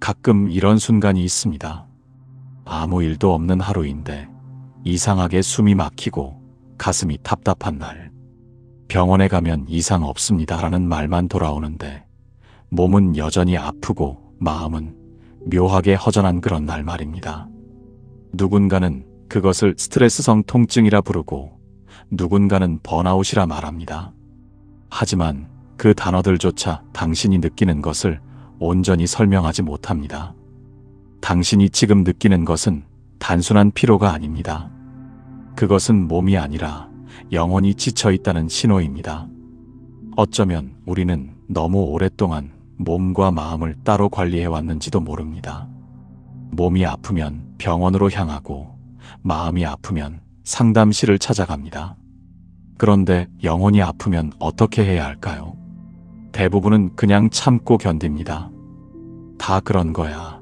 가끔 이런 순간이 있습니다. 아무 일도 없는 하루인데 이상하게 숨이 막히고 가슴이 답답한 날. 병원에 가면 이상 없습니다라는 말만 돌아오는데 몸은 여전히 아프고 마음은 묘하게 허전한 그런 날 말입니다. 누군가는 그것을 스트레스성 통증이라 부르고 누군가는 번아웃이라 말합니다. 하지만 그 단어들조차 당신이 느끼는 것을 온전히 설명하지 못합니다. 당신이 지금 느끼는 것은 단순한 피로가 아닙니다. 그것은 몸이 아니라 영혼이 지쳐있다는 신호입니다. 어쩌면 우리는 너무 오랫동안 몸과 마음을 따로 관리해왔는지도 모릅니다. 몸이 아프면 병원으로 향하고 마음이 아프면 상담실을 찾아갑니다. 그런데 영혼이 아프면 어떻게 해야 할까요? 대부분은 그냥 참고 견딥니다. 다 그런 거야.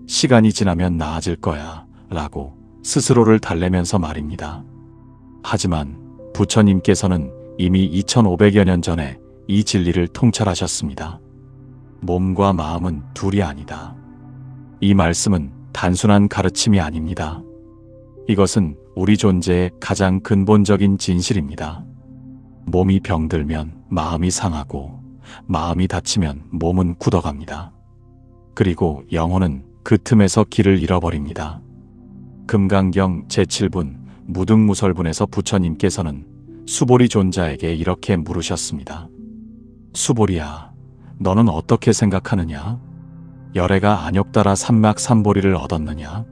시간이 지나면 나아질 거야. 라고 스스로를 달래면서 말입니다. 하지만 부처님께서는 이미 2500여 년 전에 이 진리를 통찰하셨습니다. 몸과 마음은 둘이 아니다. 이 말씀은 단순한 가르침이 아닙니다. 이것은 우리 존재의 가장 근본적인 진실입니다. 몸이 병들면 마음이 상하고 마음이 다치면 몸은 굳어갑니다. 그리고 영혼은 그 틈에서 길을 잃어버립니다. 금강경 제7분 무등무설분에서 부처님께서는 수보리 존자에게 이렇게 물으셨습니다. 수보리야, 너는 어떻게 생각하느냐? 열애가 안욕따라 삼막삼보리를 얻었느냐?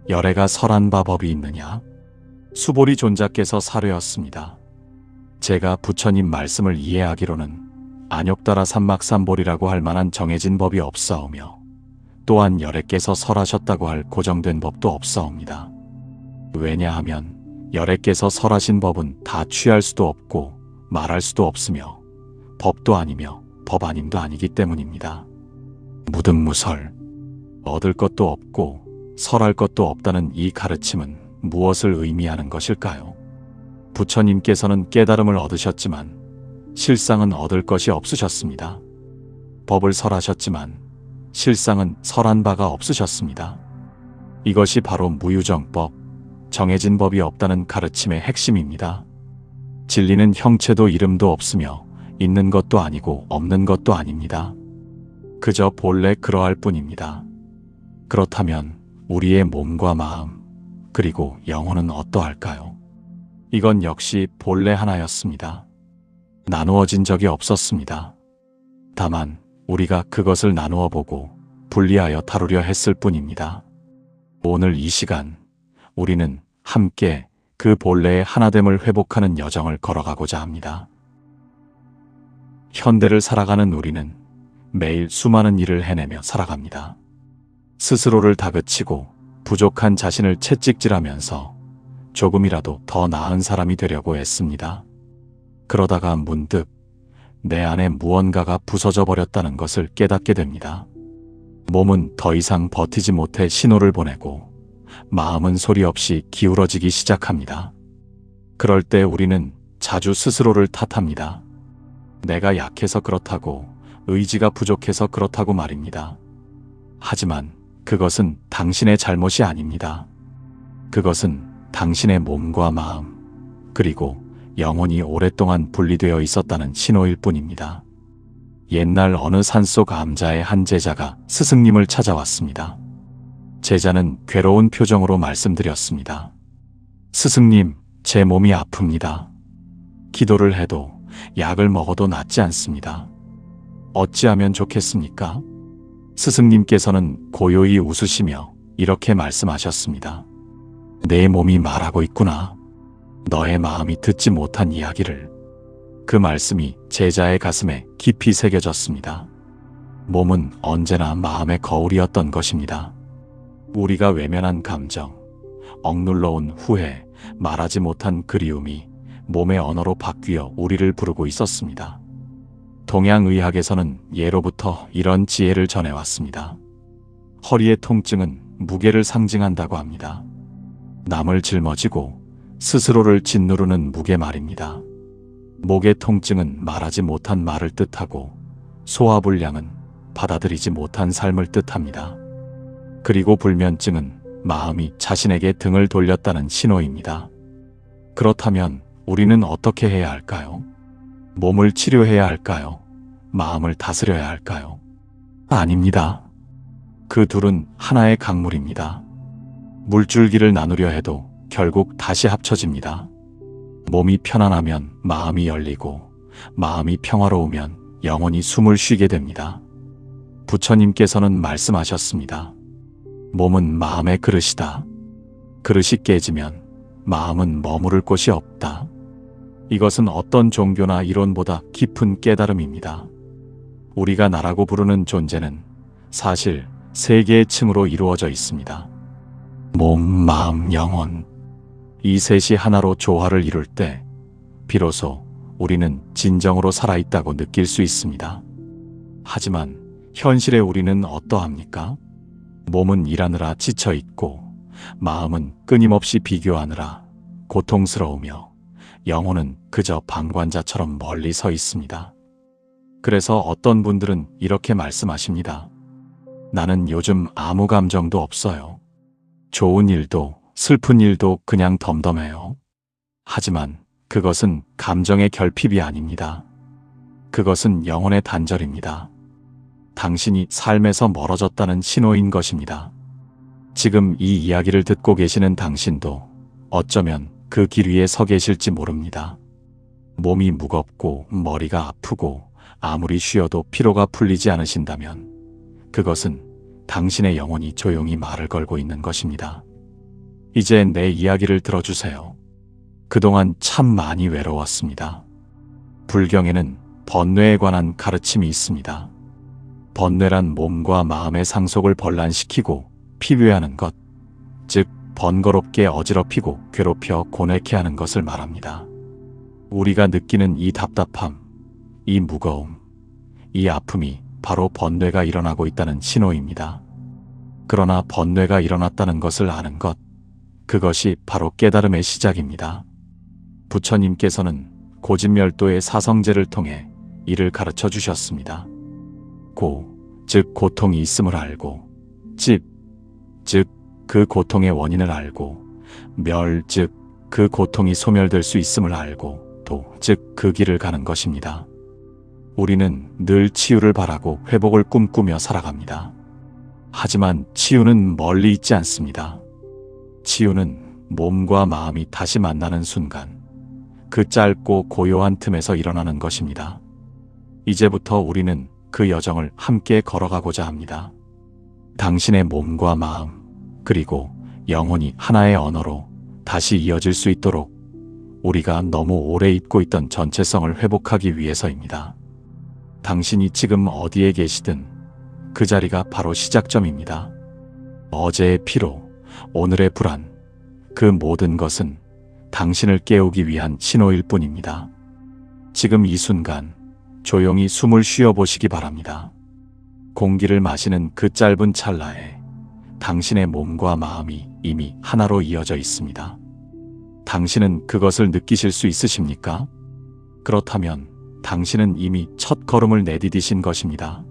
열애가 설한 바 법이 있느냐? 수보리 존자께서 사료였습니다. 제가 부처님 말씀을 이해하기로는 안욕따라 삼막삼보리라고 할 만한 정해진 법이 없사오며 또한 열애께서 설하셨다고 할 고정된 법도 없사옵니다. 왜냐하면 열애께서 설하신 법은 다 취할 수도 없고 말할 수도 없으며 법도 아니며 법 아님도 아니기 때문입니다. 무등무설, 얻을 것도 없고 설할 것도 없다는 이 가르침은 무엇을 의미하는 것일까요? 부처님께서는 깨달음을 얻으셨지만 실상은 얻을 것이 없으셨습니다. 법을 설하셨지만 실상은 설한 바가 없으셨습니다. 이것이 바로 무유정법, 정해진 법이 없다는 가르침의 핵심입니다. 진리는 형체도 이름도 없으며 있는 것도 아니고 없는 것도 아닙니다. 그저 본래 그러할 뿐입니다. 그렇다면 우리의 몸과 마음, 그리고 영혼은 어떠할까요? 이건 역시 본래 하나였습니다. 나누어진 적이 없었습니다. 다만 우리가 그것을 나누어 보고 분리하여 다루려 했을 뿐입니다. 오늘 이 시간 우리는 함께 그 본래의 하나됨을 회복하는 여정을 걸어가고자 합니다. 현대를 살아가는 우리는 매일 수많은 일을 해내며 살아갑니다. 스스로를 다그치고 부족한 자신을 채찍질하면서 조금이라도 더 나은 사람이 되려고 애씁니다. 그러다가 문득 내 안에 무언가가 부서져 버렸다는 것을 깨닫게 됩니다. 몸은 더 이상 버티지 못해 신호를 보내고 마음은 소리 없이 기울어지기 시작합니다. 그럴 때 우리는 자주 스스로를 탓합니다. 내가 약해서 그렇다고, 의지가 부족해서 그렇다고 말입니다. 하지만 그것은 당신의 잘못이 아닙니다. 그것은 당신의 몸과 마음, 그리고 영혼이 오랫동안 분리되어 있었다는 신호일 뿐입니다. 옛날 어느 산속 암자의 한 제자가 스승님을 찾아왔습니다. 제자는 괴로운 표정으로 말씀드렸습니다. 스승님, 제 몸이 아픕니다. 기도를 해도 약을 먹어도 낫지 않습니다. 어찌하면 좋겠습니까? 스승님께서는 고요히 웃으시며 이렇게 말씀하셨습니다. 내 몸이 말하고 있구나. 너의 마음이 듣지 못한 이야기를. 그 말씀이 제자의 가슴에 깊이 새겨졌습니다. 몸은 언제나 마음의 거울이었던 것입니다. 우리가 외면한 감정, 억눌러온 후회, 말하지 못한 그리움이 몸의 언어로 바뀌어 우리를 부르고 있었습니다. 동양의학에서는 예로부터 이런 지혜를 전해왔습니다. 허리의 통증은 무게를 상징한다고 합니다. 남을 짊어지고 스스로를 짓누르는 무게 말입니다. 목의 통증은 말하지 못한 말을 뜻하고 소화불량은 받아들이지 못한 삶을 뜻합니다. 그리고 불면증은 마음이 자신에게 등을 돌렸다는 신호입니다. 그렇다면 우리는 어떻게 해야 할까요? 몸을 치료해야 할까요? 마음을 다스려야 할까요? 아닙니다. 그 둘은 하나의 강물입니다. 물줄기를 나누려 해도 결국 다시 합쳐집니다. 몸이 편안하면 마음이 열리고, 마음이 평화로우면 영혼이 숨을 쉬게 됩니다. 부처님께서는 말씀하셨습니다. 몸은 마음의 그릇이다. 그릇이 깨지면 마음은 머무를 곳이 없다. 이것은 어떤 종교나 이론보다 깊은 깨달음입니다. 우리가 나라고 부르는 존재는 사실 세 개의 층으로 이루어져 있습니다. 몸, 마음, 영혼. 이 셋이 하나로 조화를 이룰 때 비로소 우리는 진정으로 살아있다고 느낄 수 있습니다. 하지만 현실의 우리는 어떠합니까? 몸은 일하느라 지쳐있고, 마음은 끊임없이 비교하느라 고통스러우며, 영혼은 그저 방관자처럼 멀리 서 있습니다. 그래서 어떤 분들은 이렇게 말씀하십니다. 나는 요즘 아무 감정도 없어요. 좋은 일도 슬픈 일도 그냥 덤덤해요. 하지만 그것은 감정의 결핍이 아닙니다. 그것은 영혼의 단절입니다. 당신이 삶에서 멀어졌다는 신호인 것입니다. 지금 이 이야기를 듣고 계시는 당신도 어쩌면 그 길 위에 서 계실지 모릅니다. 몸이 무겁고 머리가 아프고 아무리 쉬어도 피로가 풀리지 않으신다면 그것은 당신의 영혼이 조용히 말을 걸고 있는 것입니다. 이제 내 이야기를 들어주세요. 그동안 참 많이 외로웠습니다. 불경에는 번뇌에 관한 가르침이 있습니다. 번뇌란 몸과 마음의 상속을 번란시키고 피폐하는 것, 즉 번거롭게 어지럽히고 괴롭혀 고뇌케 하는 것을 말합니다. 우리가 느끼는 이 답답함, 이 무거움, 이 아픔이 바로 번뇌가 일어나고 있다는 신호입니다. 그러나 번뇌가 일어났다는 것을 아는 것, 그것이 바로 깨달음의 시작입니다. 부처님께서는 고진멸도의 사성제를 통해 이를 가르쳐 주셨습니다. 고, 즉 고통이 있음을 알고, 집, 즉 그 고통의 원인을 알고, 멸, 즉 그 고통이 소멸될 수 있음을 알고, 도, 즉 그 길을 가는 것입니다. 우리는 늘 치유를 바라고 회복을 꿈꾸며 살아갑니다. 하지만 치유는 멀리 있지 않습니다. 치유는 몸과 마음이 다시 만나는 순간, 그 짧고 고요한 틈에서 일어나는 것입니다. 이제부터 우리는 그 여정을 함께 걸어가고자 합니다. 당신의 몸과 마음, 그리고 영혼이 하나의 언어로 다시 이어질 수 있도록 우리가 너무 오래 잊고 있던 전체성을 회복하기 위해서입니다. 당신이 지금 어디에 계시든 그 자리가 바로 시작점입니다. 어제의 피로, 오늘의 불안, 그 모든 것은 당신을 깨우기 위한 신호일 뿐입니다. 지금 이 순간 조용히 숨을 쉬어보시기 바랍니다. 공기를 마시는 그 짧은 찰나에 당신의 몸과 마음이 이미 하나로 이어져 있습니다. 당신은 그것을 느끼실 수 있으십니까? 그렇다면 당신은 이미 첫 걸음을 내디디신 것입니다.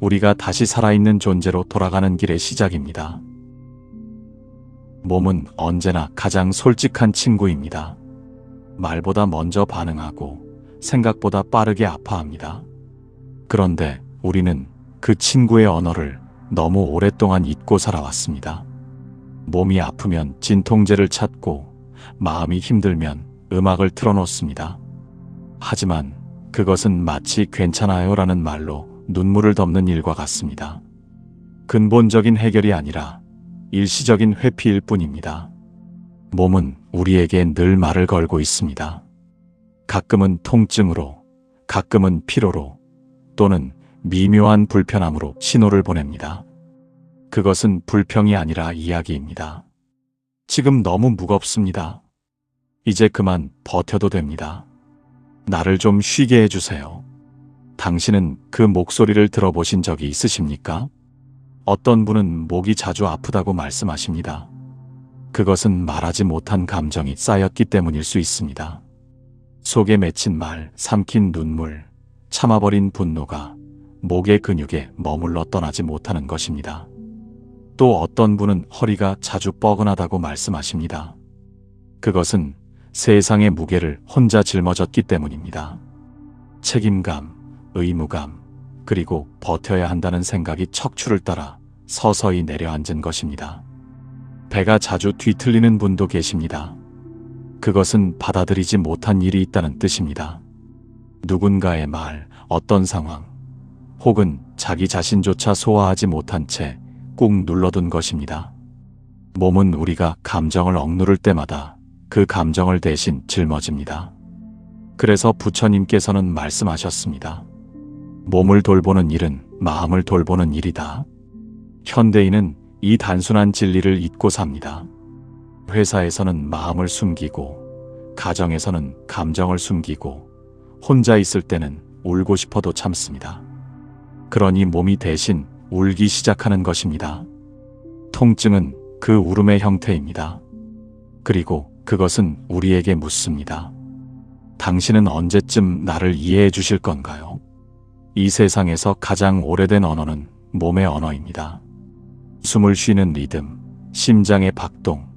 우리가 다시 살아있는 존재로 돌아가는 길의 시작입니다. 몸은 언제나 가장 솔직한 친구입니다. 말보다 먼저 반응하고 생각보다 빠르게 아파합니다. 그런데 우리는 그 친구의 언어를 너무 오랫동안 잊고 살아왔습니다. 몸이 아프면 진통제를 찾고 마음이 힘들면 음악을 틀어놓습니다. 하지만 그것은 마치 괜찮아요라는 말로 눈물을 덮는 일과 같습니다. 근본적인 해결이 아니라 일시적인 회피일 뿐입니다. 몸은 우리에게 늘 말을 걸고 있습니다. 가끔은 통증으로, 가끔은 피로로, 또는 미묘한 불편함으로 신호를 보냅니다. 그것은 불평이 아니라 이야기입니다. 지금 너무 무겁습니다. 이제 그만 버텨도 됩니다. 나를 좀 쉬게 해주세요. 당신은 그 목소리를 들어보신 적이 있으십니까? 어떤 분은 목이 자주 아프다고 말씀하십니다. 그것은 말하지 못한 감정이 쌓였기 때문일 수 있습니다. 속에 맺힌 말, 삼킨 눈물, 참아버린 분노가 목의 근육에 머물러 떠나지 못하는 것입니다. 또 어떤 분은 허리가 자주 뻐근하다고 말씀하십니다. 그것은 세상의 무게를 혼자 짊어졌기 때문입니다. 책임감, 의무감, 그리고 버텨야 한다는 생각이 척추를 따라 서서히 내려앉은 것입니다. 배가 자주 뒤틀리는 분도 계십니다. 그것은 받아들이지 못한 일이 있다는 뜻입니다. 누군가의 말, 어떤 상황, 혹은 자기 자신조차 소화하지 못한 채 꾹 눌러둔 것입니다. 몸은 우리가 감정을 억누를 때마다 그 감정을 대신 짊어집니다. 그래서 부처님께서는 말씀하셨습니다. 몸을 돌보는 일은 마음을 돌보는 일이다. 현대인은 이 단순한 진리를 잊고 삽니다. 회사에서는 마음을 숨기고, 가정에서는 감정을 숨기고, 혼자 있을 때는 울고 싶어도 참습니다. 그러니 몸이 대신 울기 시작하는 것입니다. 통증은 그 울음의 형태입니다. 그리고 그것은 우리에게 묻습니다. 당신은 언제쯤 나를 이해해 주실 건가요? 이 세상에서 가장 오래된 언어는 몸의 언어입니다. 숨을 쉬는 리듬, 심장의 박동,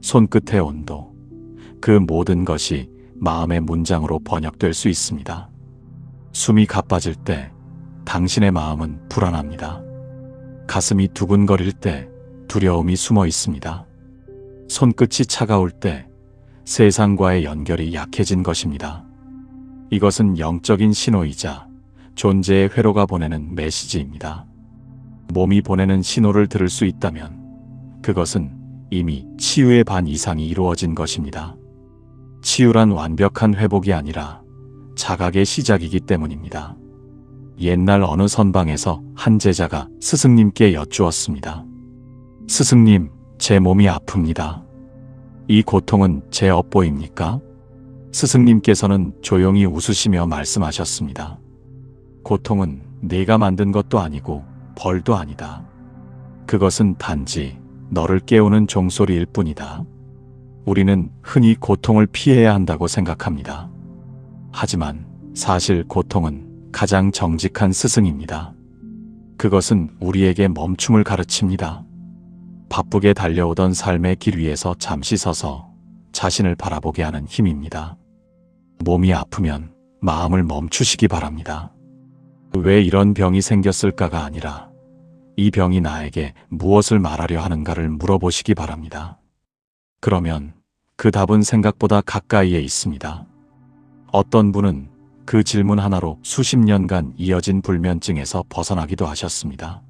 손끝의 온도, 그 모든 것이 마음의 문장으로 번역될 수 있습니다. 숨이 가빠질 때 당신의 마음은 불안합니다. 가슴이 두근거릴 때 두려움이 숨어 있습니다. 손끝이 차가울 때 세상과의 연결이 약해진 것입니다. 이것은 영적인 신호이자 존재의 회로가 보내는 메시지입니다. 몸이 보내는 신호를 들을 수 있다면 그것은 이미 치유의 반 이상이 이루어진 것입니다. 치유란 완벽한 회복이 아니라 자각의 시작이기 때문입니다. 옛날 어느 선방에서 한 제자가 스승님께 여쭈었습니다. 스승님, 제 몸이 아픕니다. 이 고통은 제 업보입니까? 스승님께서는 조용히 웃으시며 말씀하셨습니다. 고통은 네가 만든 것도 아니고 벌도 아니다. 그것은 단지 너를 깨우는 종소리일 뿐이다. 우리는 흔히 고통을 피해야 한다고 생각합니다. 하지만 사실 고통은 가장 정직한 스승입니다. 그것은 우리에게 멈춤을 가르칩니다. 바쁘게 달려오던 삶의 길 위에서 잠시 서서 자신을 바라보게 하는 힘입니다. 몸이 아프면 마음을 멈추시기 바랍니다. 왜 이런 병이 생겼을까가 아니라 이 병이 나에게 무엇을 말하려 하는가를 물어보시기 바랍니다. 그러면 그 답은 생각보다 가까이에 있습니다. 어떤 분은 그 질문 하나로 수십 년간 이어진 불면증에서 벗어나기도 하셨습니다.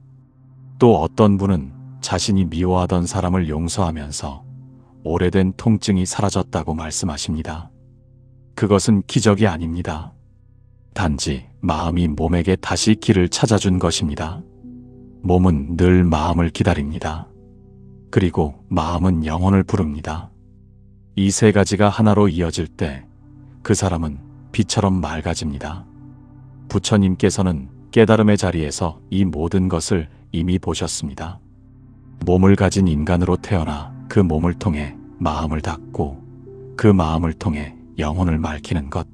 또 어떤 분은 자신이 미워하던 사람을 용서하면서 오래된 통증이 사라졌다고 말씀하십니다. 그것은 기적이 아닙니다. 단지 마음이 몸에게 다시 길을 찾아준 것입니다. 몸은 늘 마음을 기다립니다. 그리고 마음은 영혼을 부릅니다. 이 세 가지가 하나로 이어질 때 그 사람은 빛처럼 맑아집니다. 부처님께서는 깨달음의 자리에서 이 모든 것을 이미 보셨습니다. 몸을 가진 인간으로 태어나 그 몸을 통해 마음을 닫고 그 마음을 통해 영혼을 맑히는 것.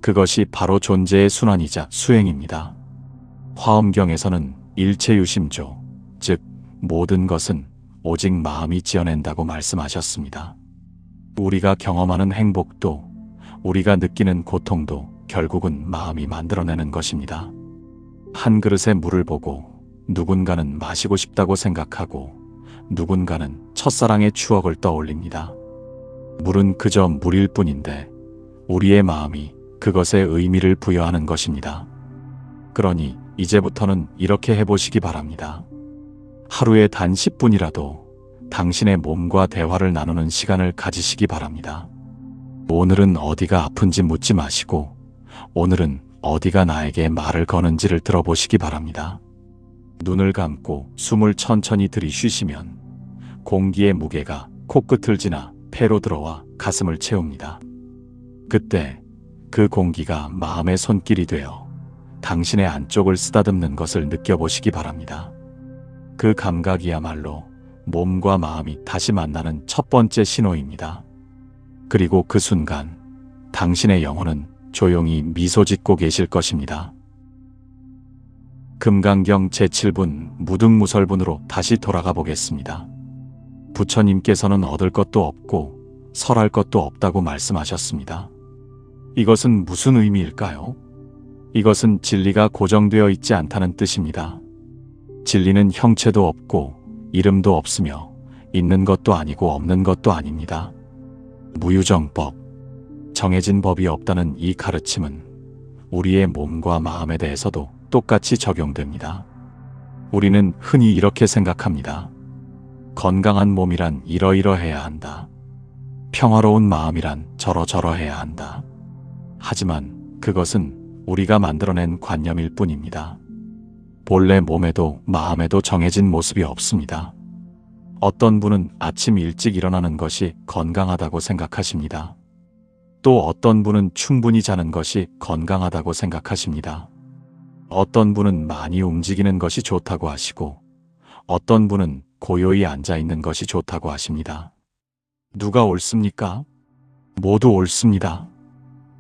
그것이 바로 존재의 순환이자 수행입니다. 화엄경에서는 일체유심조, 즉 모든 것은 오직 마음이 지어낸다고 말씀하셨습니다. 우리가 경험하는 행복도 우리가 느끼는 고통도 결국은 마음이 만들어내는 것입니다. 한 그릇의 물을 보고 누군가는 마시고 싶다고 생각하고 누군가는 첫사랑의 추억을 떠올립니다. 물은 그저 물일 뿐인데 우리의 마음이 그것에 의미를 부여하는 것입니다. 그러니 이제부터는 이렇게 해보시기 바랍니다. 하루에 단 10분이라도 당신의 몸과 대화를 나누는 시간을 가지시기 바랍니다. 오늘은 어디가 아픈지 묻지 마시고 오늘은 어디가 나에게 말을 거는지를 들어보시기 바랍니다. 눈을 감고 숨을 천천히 들이쉬시면 공기의 무게가 코끝을 지나 폐로 들어와 가슴을 채웁니다. 그때 그 공기가 마음의 손길이 되어 당신의 안쪽을 쓰다듬는 것을 느껴보시기 바랍니다. 그 감각이야말로 몸과 마음이 다시 만나는 첫 번째 신호입니다. 그리고 그 순간 당신의 영혼은 조용히 미소 짓고 계실 것입니다. 금강경 제7분 무등무설분으로 다시 돌아가 보겠습니다. 부처님께서는 얻을 것도 없고 설할 것도 없다고 말씀하셨습니다. 이것은 무슨 의미일까요? 이것은 진리가 고정되어 있지 않다는 뜻입니다. 진리는 형체도 없고 이름도 없으며 있는 것도 아니고 없는 것도 아닙니다. 무유정법, 정해진 법이 없다는 이 가르침은 우리의 몸과 마음에 대해서도 똑같이 적용됩니다. 우리는 흔히 이렇게 생각합니다. 건강한 몸이란 이러이러해야 한다. 평화로운 마음이란 저러저러해야 한다. 하지만 그것은 우리가 만들어낸 관념일 뿐입니다. 본래 몸에도 마음에도 정해진 모습이 없습니다. 어떤 분은 아침 일찍 일어나는 것이 건강하다고 생각하십니다. 또 어떤 분은 충분히 자는 것이 건강하다고 생각하십니다. 어떤 분은 많이 움직이는 것이 좋다고 하시고 어떤 분은 고요히 앉아 있는 것이 좋다고 하십니다. 누가 옳습니까? 모두 옳습니다.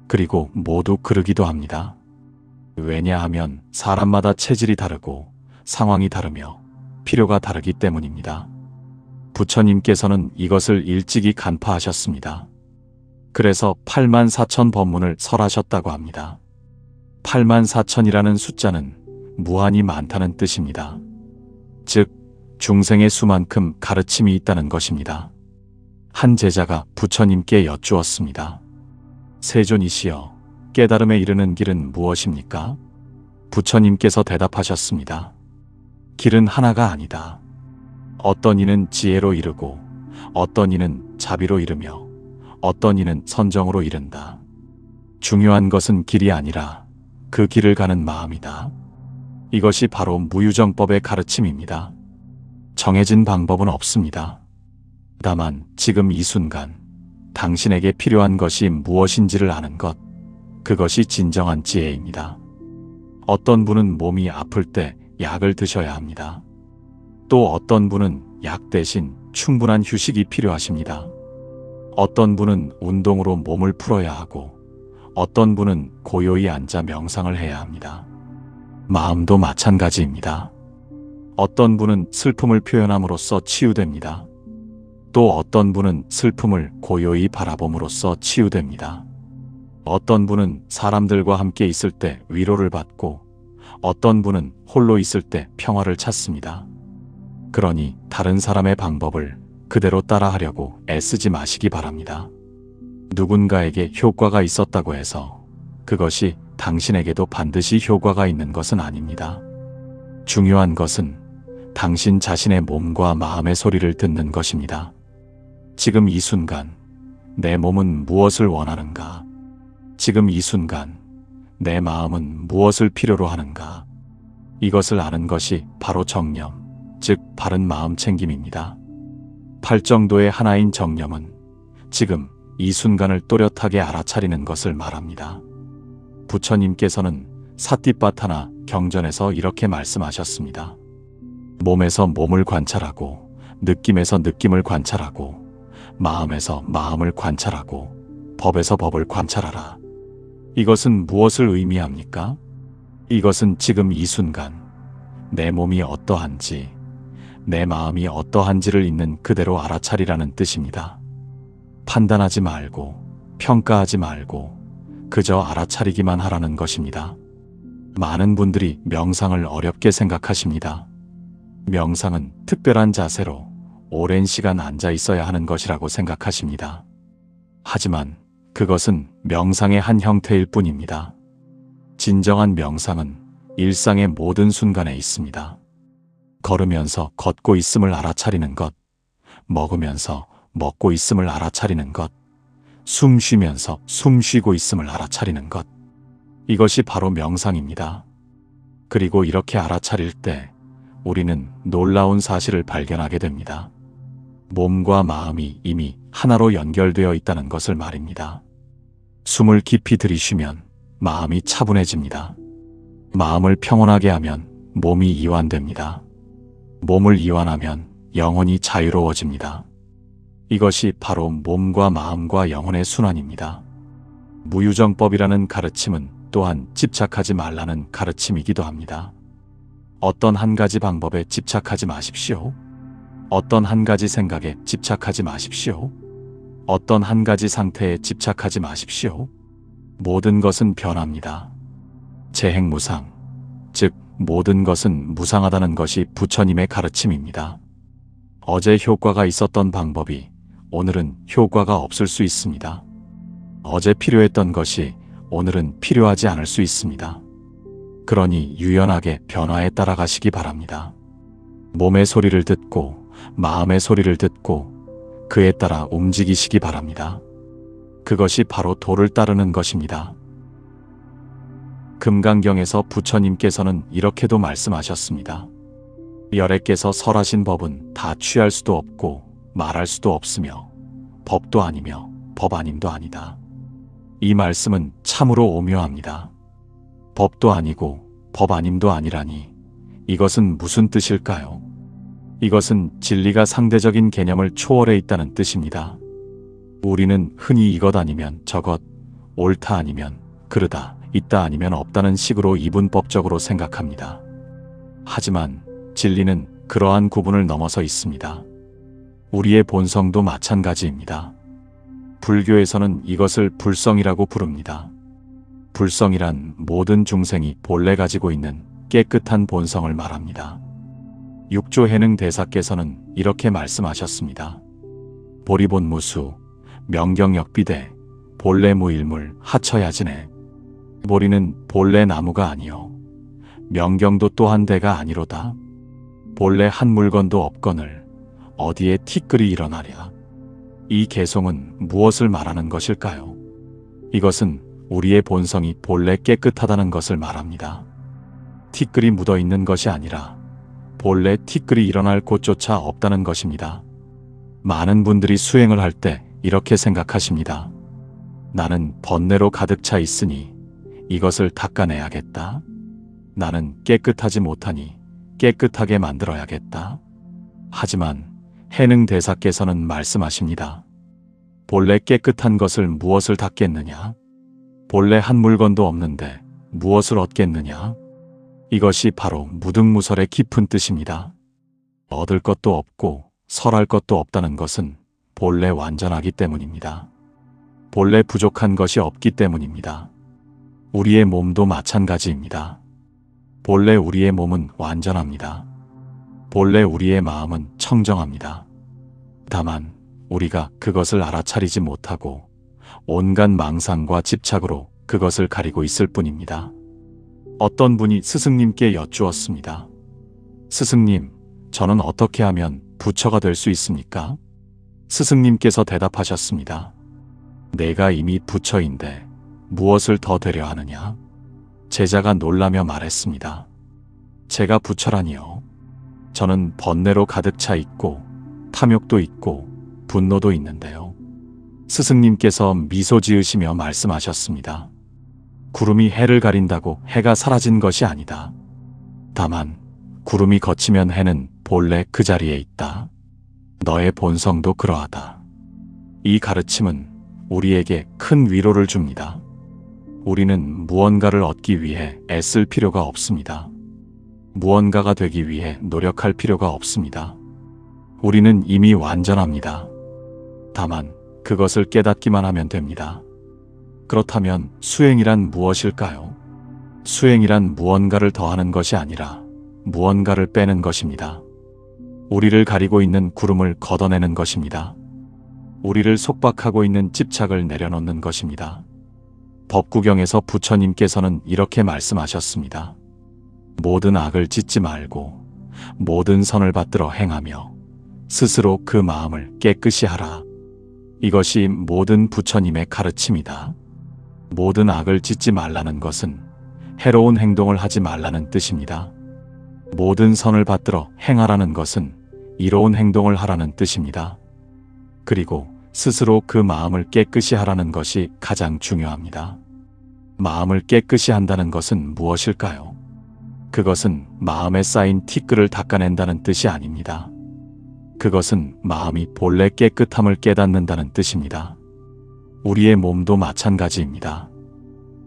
그리고 모두 그르기도 합니다. 왜냐하면 사람마다 체질이 다르고 상황이 다르며 필요가 다르기 때문입니다. 부처님께서는 이것을 일찍이 간파하셨습니다. 그래서 84,000 법문을 설하셨다고 합니다. 84,000이라는 숫자는 무한히 많다는 뜻입니다. 즉, 중생의 수만큼 가르침이 있다는 것입니다. 한 제자가 부처님께 여쭈었습니다. 세존이시여, 깨달음에 이르는 길은 무엇입니까? 부처님께서 대답하셨습니다. 길은 하나가 아니다. 어떤 이는 지혜로 이르고 어떤 이는 자비로 이르며 어떤 이는 선정으로 이른다. 중요한 것은 길이 아니라 그 길을 가는 마음이다. 이것이 바로 무유정법의 가르침입니다. 정해진 방법은 없습니다. 다만 지금 이 순간 당신에게 필요한 것이 무엇인지를 아는 것, 그것이 진정한 지혜입니다. 어떤 분은 몸이 아플 때 약을 드셔야 합니다. 또 어떤 분은 약 대신 충분한 휴식이 필요하십니다. 어떤 분은 운동으로 몸을 풀어야 하고 어떤 분은 고요히 앉아 명상을 해야 합니다. 마음도 마찬가지입니다. 어떤 분은 슬픔을 표현함으로써 치유됩니다. 또 어떤 분은 슬픔을 고요히 바라봄으로써 치유됩니다. 어떤 분은 사람들과 함께 있을 때 위로를 받고 어떤 분은 홀로 있을 때 평화를 찾습니다. 그러니 다른 사람의 방법을 그대로 따라하려고 애쓰지 마시기 바랍니다. 누군가에게 효과가 있었다고 해서 그것이 당신에게도 반드시 효과가 있는 것은 아닙니다. 중요한 것은 당신 자신의 몸과 마음의 소리를 듣는 것입니다. 지금 이 순간 내 몸은 무엇을 원하는가? 지금 이 순간 내 마음은 무엇을 필요로 하는가? 이것을 아는 것이 바로 정념, 즉 바른 마음 챙김입니다. 팔정도의 하나인 정념은 지금 이 순간을 또렷하게 알아차리는 것을 말합니다. 부처님께서는 사띠빠타나 경전에서 이렇게 말씀하셨습니다. 몸에서 몸을 관찰하고 느낌에서 느낌을 관찰하고 마음에서 마음을 관찰하고 법에서 법을 관찰하라. 이것은 무엇을 의미합니까? 이것은 지금 이 순간 내 몸이 어떠한지 내 마음이 어떠한지를 있는 그대로 알아차리라는 뜻입니다. 판단하지 말고 평가하지 말고 그저 알아차리기만 하라는 것입니다. 많은 분들이 명상을 어렵게 생각하십니다. 명상은 특별한 자세로 오랜 시간 앉아 있어야 하는 것이라고 생각하십니다. 하지만 그것은 명상의 한 형태일 뿐입니다. 진정한 명상은 일상의 모든 순간에 있습니다. 걸으면서 걷고 있음을 알아차리는 것, 먹으면서 먹고 있음을 알아차리는 것, 숨 쉬면서 숨 쉬고 있음을 알아차리는 것. 이것이 바로 명상입니다. 그리고 이렇게 알아차릴 때 우리는 놀라운 사실을 발견하게 됩니다. 몸과 마음이 이미 하나로 연결되어 있다는 것을 말입니다. 숨을 깊이 들이쉬면 마음이 차분해집니다. 마음을 평온하게 하면 몸이 이완됩니다. 몸을 이완하면 영혼이 자유로워집니다. 이것이 바로 몸과 마음과 영혼의 순환입니다. 무유정법이라는 가르침은 또한 집착하지 말라는 가르침이기도 합니다. 어떤 한 가지 방법에 집착하지 마십시오. 어떤 한 가지 생각에 집착하지 마십시오. 어떤 한 가지 상태에 집착하지 마십시오. 모든 것은 변합니다. 재행무상, 즉 모든 것은 무상하다는 것이 부처님의 가르침입니다. 어제 효과가 있었던 방법이 오늘은 효과가 없을 수 있습니다. 어제 필요했던 것이 오늘은 필요하지 않을 수 있습니다. 그러니 유연하게 변화에 따라가시기 바랍니다. 몸의 소리를 듣고 마음의 소리를 듣고 그에 따라 움직이시기 바랍니다. 그것이 바로 도를 따르는 것입니다. 금강경에서 부처님께서는 이렇게도 말씀하셨습니다. 열애께서 설하신 법은 다 취할 수도 없고 말할 수도 없으며 법도 아니며 법 아님도 아니다. 이 말씀은 참으로 오묘합니다. 법도 아니고 법 아님도 아니라니 이것은 무슨 뜻일까요? 이것은 진리가 상대적인 개념을 초월해 있다는 뜻입니다. 우리는 흔히 이것 아니면 저것, 옳다 아니면 그르다, 있다 아니면 없다는 식으로 이분법적으로 생각합니다. 하지만 진리는 그러한 구분을 넘어서 있습니다. 우리의 본성도 마찬가지입니다. 불교에서는 이것을 불성이라고 부릅니다. 불성이란 모든 중생이 본래 가지고 있는 깨끗한 본성을 말합니다. 육조해능 대사께서는 이렇게 말씀하셨습니다. 보리본무수, 명경역비대, 본래 무일물, 하처야지네. 보리는 본래 나무가 아니요 명경도 또한 대가 아니로다. 본래 한 물건도 없거늘 어디에 티끌이 일어나랴. 이 개송은 무엇을 말하는 것일까요? 이것은 우리의 본성이 본래 깨끗하다는 것을 말합니다. 티끌이 묻어있는 것이 아니라 본래 티끌이 일어날 곳조차 없다는 것입니다. 많은 분들이 수행을 할 때 이렇게 생각하십니다. 나는 번뇌로 가득 차 있으니 이것을 닦아내야겠다. 나는 깨끗하지 못하니 깨끗하게 만들어야겠다. 하지만 해능 대사께서는 말씀하십니다. 본래 깨끗한 것을 무엇을 닦겠느냐? 본래 한 물건도 없는데 무엇을 얻겠느냐? 이것이 바로 무등무설의 깊은 뜻입니다. 얻을 것도 없고 설할 것도 없다는 것은 본래 완전하기 때문입니다. 본래 부족한 것이 없기 때문입니다. 우리의 몸도 마찬가지입니다. 본래 우리의 몸은 완전합니다. 본래 우리의 마음은 청정합니다. 다만 우리가 그것을 알아차리지 못하고 온갖 망상과 집착으로 그것을 가리고 있을 뿐입니다. 어떤 분이 스승님께 여쭈었습니다. 스승님, 저는 어떻게 하면 부처가 될 수 있습니까? 스승님께서 대답하셨습니다. 내가 이미 부처인데 무엇을 더 되려 하느냐? 제자가 놀라며 말했습니다. 제가 부처라니요. 저는 번뇌로 가득 차 있고 탐욕도 있고 분노도 있는데요. 스승님께서 미소 지으시며 말씀하셨습니다. 구름이 해를 가린다고 해가 사라진 것이 아니다. 다만 구름이 걷히면 해는 본래 그 자리에 있다. 너의 본성도 그러하다. 이 가르침은 우리에게 큰 위로를 줍니다. 우리는 무언가를 얻기 위해 애쓸 필요가 없습니다. 무언가가 되기 위해 노력할 필요가 없습니다. 우리는 이미 완전합니다. 다만 그것을 깨닫기만 하면 됩니다. 그렇다면 수행이란 무엇일까요? 수행이란 무언가를 더하는 것이 아니라 무언가를 빼는 것입니다. 우리를 가리고 있는 구름을 걷어내는 것입니다. 우리를 속박하고 있는 집착을 내려놓는 것입니다. 법구경에서 부처님께서는 이렇게 말씀하셨습니다. 모든 악을 짓지 말고 모든 선을 받들어 행하며 스스로 그 마음을 깨끗이 하라. 이것이 모든 부처님의 가르침이다. 모든 악을 짓지 말라는 것은 해로운 행동을 하지 말라는 뜻입니다. 모든 선을 받들어 행하라는 것은 이로운 행동을 하라는 뜻입니다. 그리고 스스로 그 마음을 깨끗이 하라는 것이 가장 중요합니다. 마음을 깨끗이 한다는 것은 무엇일까요? 그것은 마음에 쌓인 티끌을 닦아낸다는 뜻이 아닙니다. 그것은 마음이 본래 깨끗함을 깨닫는다는 뜻입니다. 우리의 몸도 마찬가지입니다.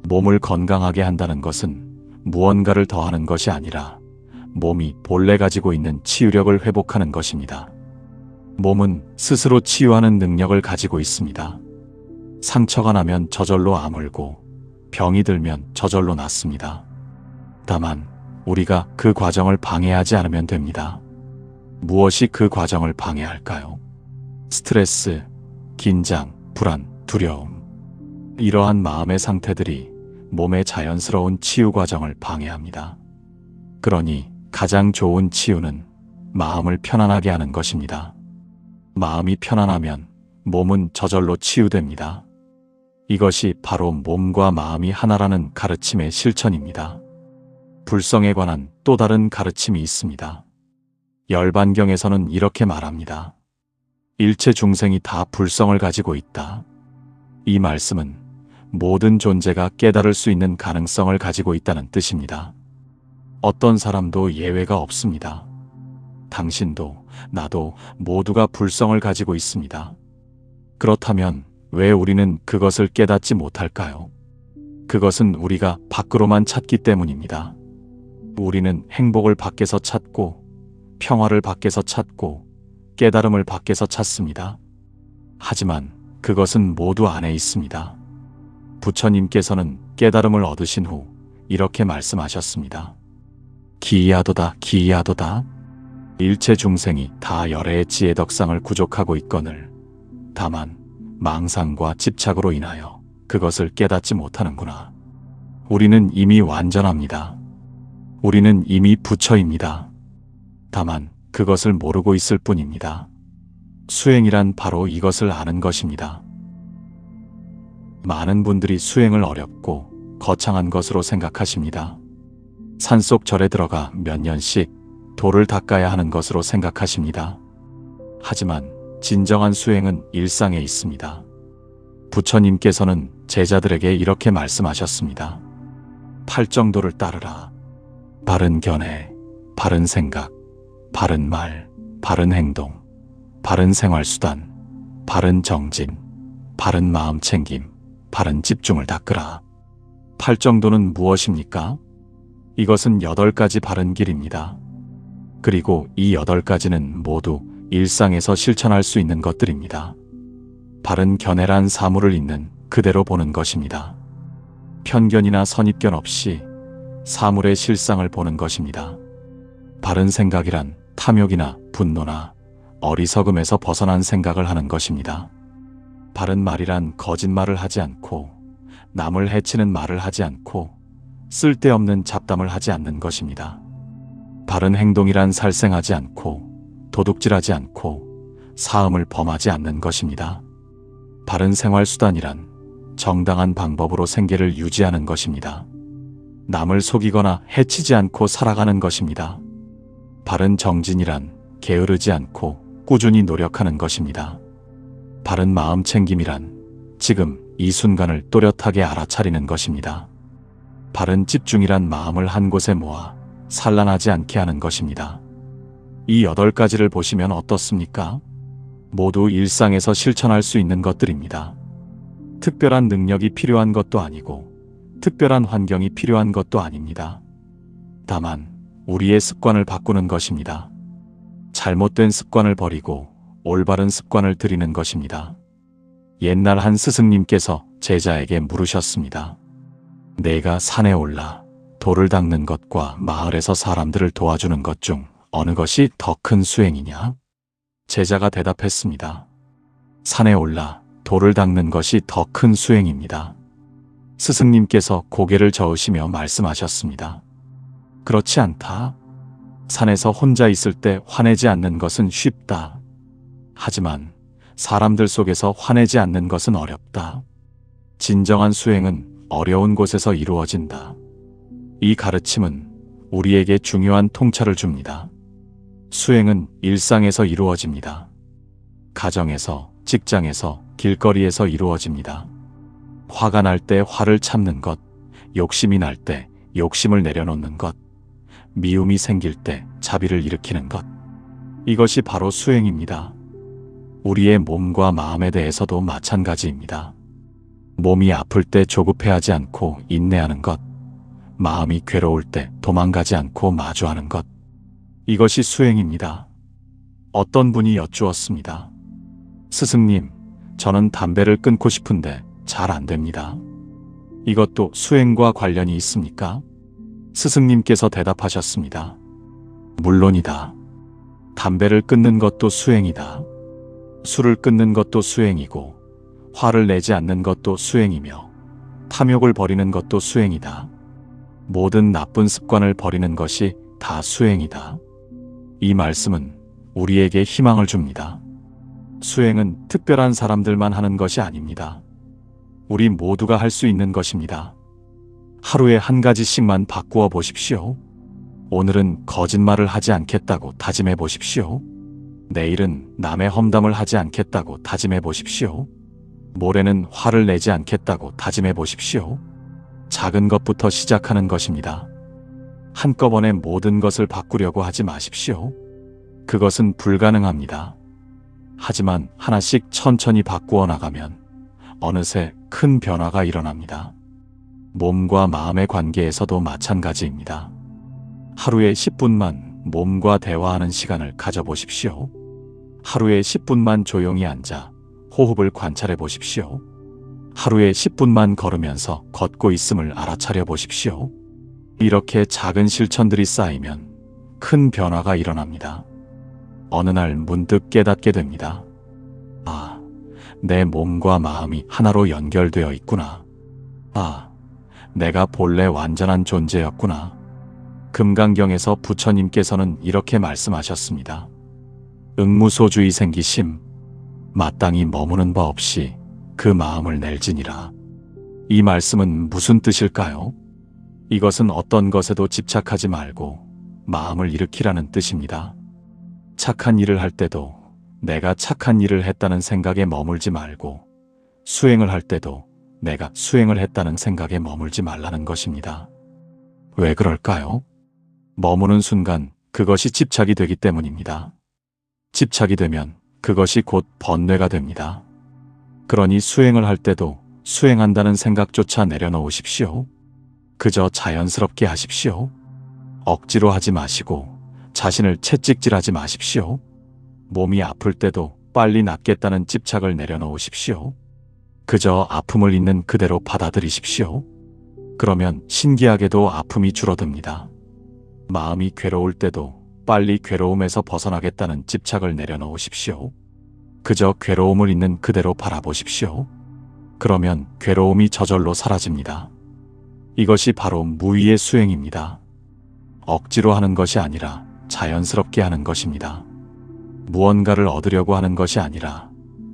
몸을 건강하게 한다는 것은 무언가를 더하는 것이 아니라 몸이 본래 가지고 있는 치유력을 회복하는 것입니다. 몸은 스스로 치유하는 능력을 가지고 있습니다. 상처가 나면 저절로 아물고 병이 들면 저절로 낫습니다. 다만 우리가 그 과정을 방해하지 않으면 됩니다. 무엇이 그 과정을 방해할까요? 스트레스, 긴장, 불안, 두려움. 이러한 마음의 상태들이 몸의 자연스러운 치유 과정을 방해합니다. 그러니 가장 좋은 치유는 마음을 편안하게 하는 것입니다. 마음이 편안하면 몸은 저절로 치유됩니다. 이것이 바로 몸과 마음이 하나라는 가르침의 실천입니다. 불성에 관한 또 다른 가르침이 있습니다. 열반경에서는 이렇게 말합니다. 일체 중생이 다 불성을 가지고 있다. 이 말씀은 모든 존재가 깨달을 수 있는 가능성을 가지고 있다는 뜻입니다. 어떤 사람도 예외가 없습니다. 당신도 나도 모두가 불성을 가지고 있습니다. 그렇다면 왜 우리는 그것을 깨닫지 못할까요? 그것은 우리가 밖으로만 찾기 때문입니다. 우리는 행복을 밖에서 찾고 평화를 밖에서 찾고 깨달음을 밖에서 찾습니다. 하지만 그것은 모두 안에 있습니다. 부처님께서는 깨달음을 얻으신 후 이렇게 말씀하셨습니다. 기이하도다 기이하도다. 일체 중생이 다 열애의 지혜덕상을 구족하고 있거늘 다만 망상과 집착으로 인하여 그것을 깨닫지 못하는구나. 우리는 이미 완전합니다. 우리는 이미 부처입니다. 다만 그것을 모르고 있을 뿐입니다. 수행이란 바로 이것을 아는 것입니다. 많은 분들이 수행을 어렵고 거창한 것으로 생각하십니다. 산속 절에 들어가 몇 년씩 돌을 닦아야 하는 것으로 생각하십니다. 하지만 진정한 수행은 일상에 있습니다. 부처님께서는 제자들에게 이렇게 말씀하셨습니다. 팔정도를 따르라. 바른 견해, 바른 생각, 바른 말, 바른 행동, 바른 생활수단, 바른 정진, 바른 마음 챙김, 바른 집중을 닦으라. 팔정도는 무엇입니까? 이것은 8가지 바른 길입니다. 그리고 이 8가지는 모두 일상에서 실천할 수 있는 것들입니다. 바른 견해란 사물을 있는 그대로 보는 것입니다. 편견이나 선입견 없이 사물의 실상을 보는 것입니다. 바른 생각이란 탐욕이나 분노나 어리석음에서 벗어난 생각을 하는 것입니다. 바른 말이란 거짓말을 하지 않고 남을 해치는 말을 하지 않고 쓸데없는 잡담을 하지 않는 것입니다. 바른 행동이란 살생하지 않고 도둑질하지 않고 사음을 범하지 않는 것입니다. 바른 생활수단이란 정당한 방법으로 생계를 유지하는 것입니다. 남을 속이거나 해치지 않고 살아가는 것입니다. 바른 정진이란 게으르지 않고 꾸준히 노력하는 것입니다. 바른 마음 챙김이란 지금 이 순간을 또렷하게 알아차리는 것입니다. 바른 집중이란 마음을 한 곳에 모아 산란하지 않게 하는 것입니다. 이 8가지를 보시면 어떻습니까? 모두 일상에서 실천할 수 있는 것들입니다. 특별한 능력이 필요한 것도 아니고 특별한 환경이 필요한 것도 아닙니다. 다만 우리의 습관을 바꾸는 것입니다. 잘못된 습관을 버리고 올바른 습관을 들이는 것입니다. 옛날 한 스승님께서 제자에게 물으셨습니다. 내가 산에 올라 돌을 닦는 것과 마을에서 사람들을 도와주는 것 중 어느 것이 더 큰 수행이냐? 제자가 대답했습니다. 산에 올라 돌을 닦는 것이 더 큰 수행입니다. 스승님께서 고개를 저으시며 말씀하셨습니다. 그렇지 않다. 산에서 혼자 있을 때 화내지 않는 것은 쉽다. 하지만 사람들 속에서 화내지 않는 것은 어렵다. 진정한 수행은 어려운 곳에서 이루어진다. 이 가르침은 우리에게 중요한 통찰을 줍니다. 수행은 일상에서 이루어집니다. 가정에서, 직장에서, 길거리에서 이루어집니다. 화가 날 때 화를 참는 것, 욕심이 날 때 욕심을 내려놓는 것, 미움이 생길 때 자비를 일으키는 것. 이것이 바로 수행입니다. 우리의 몸과 마음에 대해서도 마찬가지입니다. 몸이 아플 때 조급해하지 않고 인내하는 것, 마음이 괴로울 때 도망가지 않고 마주하는 것, 이것이 수행입니다. 어떤 분이 여쭈었습니다. 스승님, 저는 담배를 끊고 싶은데 잘 안 됩니다. 이것도 수행과 관련이 있습니까? 스승님께서 대답하셨습니다. 물론이다. 담배를 끊는 것도 수행이다. 술을 끊는 것도 수행이고, 화를 내지 않는 것도 수행이며, 탐욕을 버리는 것도 수행이다. 모든 나쁜 습관을 버리는 것이 다 수행이다. 이 말씀은 우리에게 희망을 줍니다. 수행은 특별한 사람들만 하는 것이 아닙니다. 우리 모두가 할 수 있는 것입니다. 하루에 한 가지씩만 바꾸어 보십시오. 오늘은 거짓말을 하지 않겠다고 다짐해 보십시오. 내일은 남의 험담을 하지 않겠다고 다짐해 보십시오. 모레는 화를 내지 않겠다고 다짐해 보십시오. 작은 것부터 시작하는 것입니다. 한꺼번에 모든 것을 바꾸려고 하지 마십시오. 그것은 불가능합니다. 하지만 하나씩 천천히 바꾸어 나가면 어느새 큰 변화가 일어납니다. 몸과 마음의 관계에서도 마찬가지입니다. 하루에 10분만 몸과 대화하는 시간을 가져보십시오. 하루에 10분만 조용히 앉아 호흡을 관찰해 보십시오. 하루에 10분만 걸으면서 걷고 있음을 알아차려 보십시오. 이렇게 작은 실천들이 쌓이면 큰 변화가 일어납니다. 어느 날 문득 깨닫게 됩니다. 아, 내 몸과 마음이 하나로 연결되어 있구나. 아, 내가 본래 완전한 존재였구나. 금강경에서 부처님께서는 이렇게 말씀하셨습니다. 응무소주의 생기심, 마땅히 머무는 바 없이 그 마음을 낼지니라. 이 말씀은 무슨 뜻일까요? 이것은 어떤 것에도 집착하지 말고 마음을 일으키라는 뜻입니다. 착한 일을 할 때도 내가 착한 일을 했다는 생각에 머물지 말고, 수행을 할 때도 내가 수행을 했다는 생각에 머물지 말라는 것입니다. 왜 그럴까요? 머무는 순간 그것이 집착이 되기 때문입니다. 집착이 되면 그것이 곧 번뇌가 됩니다. 그러니 수행을 할 때도 수행한다는 생각조차 내려놓으십시오. 그저 자연스럽게 하십시오. 억지로 하지 마시고 자신을 채찍질하지 마십시오. 몸이 아플 때도 빨리 낫겠다는 집착을 내려놓으십시오. 그저 아픔을 있는 그대로 받아들이십시오. 그러면 신기하게도 아픔이 줄어듭니다. 마음이 괴로울 때도 빨리 괴로움에서 벗어나겠다는 집착을 내려놓으십시오. 그저 괴로움을 있는 그대로 바라보십시오. 그러면 괴로움이 저절로 사라집니다. 이것이 바로 무의의 수행입니다. 억지로 하는 것이 아니라 자연스럽게 하는 것입니다. 무언가를 얻으려고 하는 것이 아니라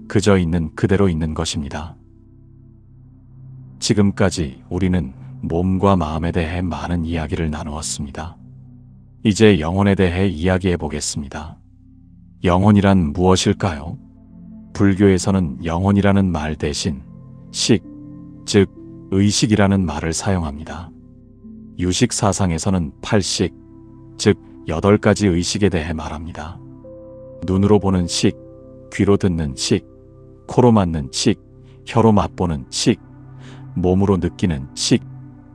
그저 있는 그대로 있는 것입니다. 지금까지 우리는 몸과 마음에 대해 많은 이야기를 나누었습니다. 이제 영혼에 대해 이야기해 보겠습니다. 영혼이란 무엇일까요? 불교에서는 영혼이라는 말 대신 식, 즉 의식이라는 말을 사용합니다. 유식 사상에서는 8식, 즉 8가지 의식에 대해 말합니다. 눈으로 보는 식, 귀로 듣는 식, 코로 맡는 식, 혀로 맛보는 식, 몸으로 느끼는 식,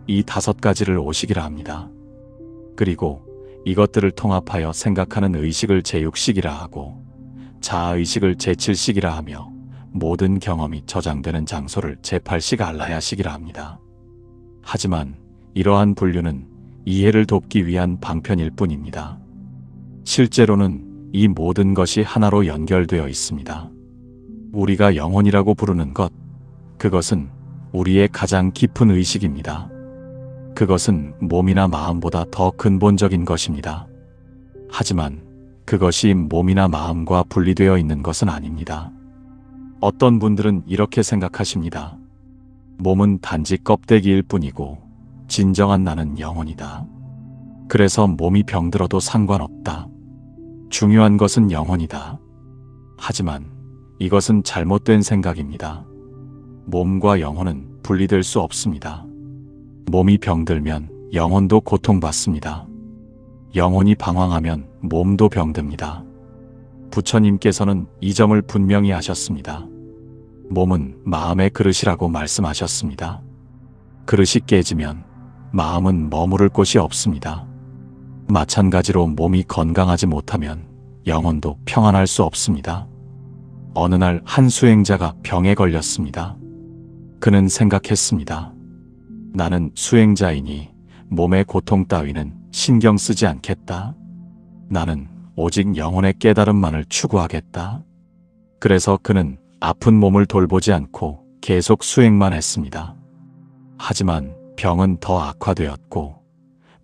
이 5가지를 오식이라 합니다. 그리고 이것들을 통합하여 생각하는 의식을 제6식이라 하고, 자아의식을 제7식이라 하며, 모든 경험이 저장되는 장소를 제8식 알라야식이라 합니다. 하지만 이러한 분류는 이해를 돕기 위한 방편일 뿐입니다. 실제로는 이 모든 것이 하나로 연결되어 있습니다. 우리가 영혼이라고 부르는 것, 그것은 우리의 가장 깊은 의식입니다. 그것은 몸이나 마음보다 더 근본적인 것입니다. 하지만 그것이 몸이나 마음과 분리되어 있는 것은 아닙니다. 어떤 분들은 이렇게 생각하십니다. 몸은 단지 껍데기일 뿐이고 진정한 나는 영혼이다. 그래서 몸이 병들어도 상관없다. 중요한 것은 영혼이다. 하지만 이것은 잘못된 생각입니다. 몸과 영혼은 분리될 수 없습니다. 몸이 병들면 영혼도 고통받습니다. 영혼이 방황하면 몸도 병듭니다. 부처님께서는 이 점을 분명히 하셨습니다. 몸은 마음의 그릇이라고 말씀하셨습니다. 그릇이 깨지면 마음은 머무를 곳이 없습니다. 마찬가지로 몸이 건강하지 못하면 영혼도 평안할 수 없습니다. 어느 날 한 수행자가 병에 걸렸습니다. 그는 생각했습니다. 나는 수행자이니 몸의 고통 따위는 신경 쓰지 않겠다. 나는 오직 영혼의 깨달음만을 추구하겠다. 그래서 그는 아픈 몸을 돌보지 않고 계속 수행만 했습니다. 하지만 병은 더 악화되었고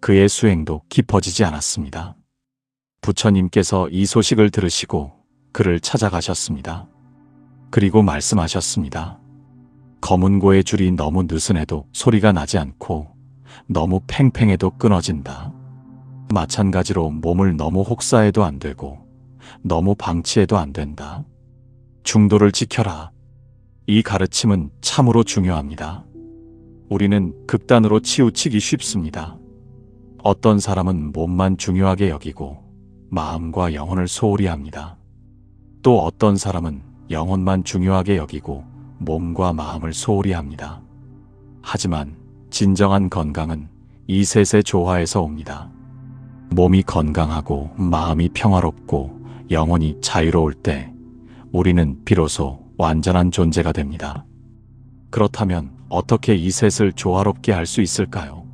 그의 수행도 깊어지지 않았습니다. 부처님께서 이 소식을 들으시고 그를 찾아가셨습니다. 그리고 말씀하셨습니다. 검은고의 줄이 너무 느슨해도 소리가 나지 않고 너무 팽팽해도 끊어진다. 마찬가지로 몸을 너무 혹사해도 안 되고 너무 방치해도 안 된다. 중도를 지켜라. 이 가르침은 참으로 중요합니다. 우리는 극단으로 치우치기 쉽습니다. 어떤 사람은 몸만 중요하게 여기고 마음과 영혼을 소홀히 합니다. 또 어떤 사람은 영혼만 중요하게 여기고 몸과 마음을 소홀히 합니다. 하지만 진정한 건강은 이 셋의 조화에서 옵니다. 몸이 건강하고 마음이 평화롭고 영혼이 자유로울 때 우리는 비로소 완전한 존재가 됩니다. 그렇다면 어떻게 이 셋을 조화롭게 할 수 있을까요?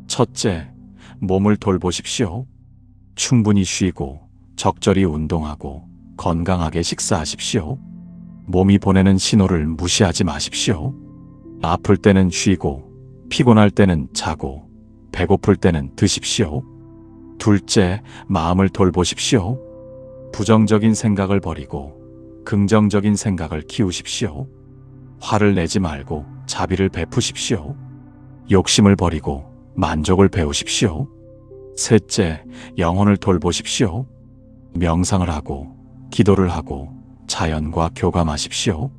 첫째, 몸을 돌보십시오. 충분히 쉬고 적절히 운동하고 건강하게 식사하십시오. 몸이 보내는 신호를 무시하지 마십시오. 아플 때는 쉬고 피곤할 때는 자고 배고플 때는 드십시오. 둘째, 마음을 돌보십시오. 부정적인 생각을 버리고 긍정적인 생각을 키우십시오. 화를 내지 말고 자비를 베푸십시오. 욕심을 버리고 만족을 배우십시오. 셋째, 영혼을 돌보십시오. 명상을 하고 기도를 하고 자연과 교감하십시오.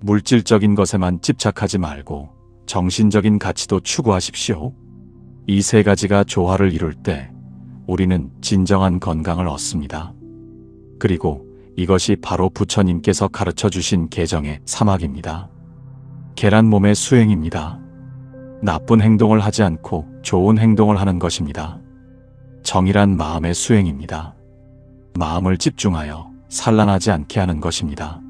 물질적인 것에만 집착하지 말고 정신적인 가치도 추구하십시오. 이 세 가지가 조화를 이룰 때 우리는 진정한 건강을 얻습니다. 그리고 이것이 바로 부처님께서 가르쳐 주신 개정의 사막입니다. 계란 몸의 수행입니다. 나쁜 행동을 하지 않고 좋은 행동을 하는 것입니다. 정의란 마음의 수행입니다. 마음을 집중하여 산란하지 않게 하는 것입니다.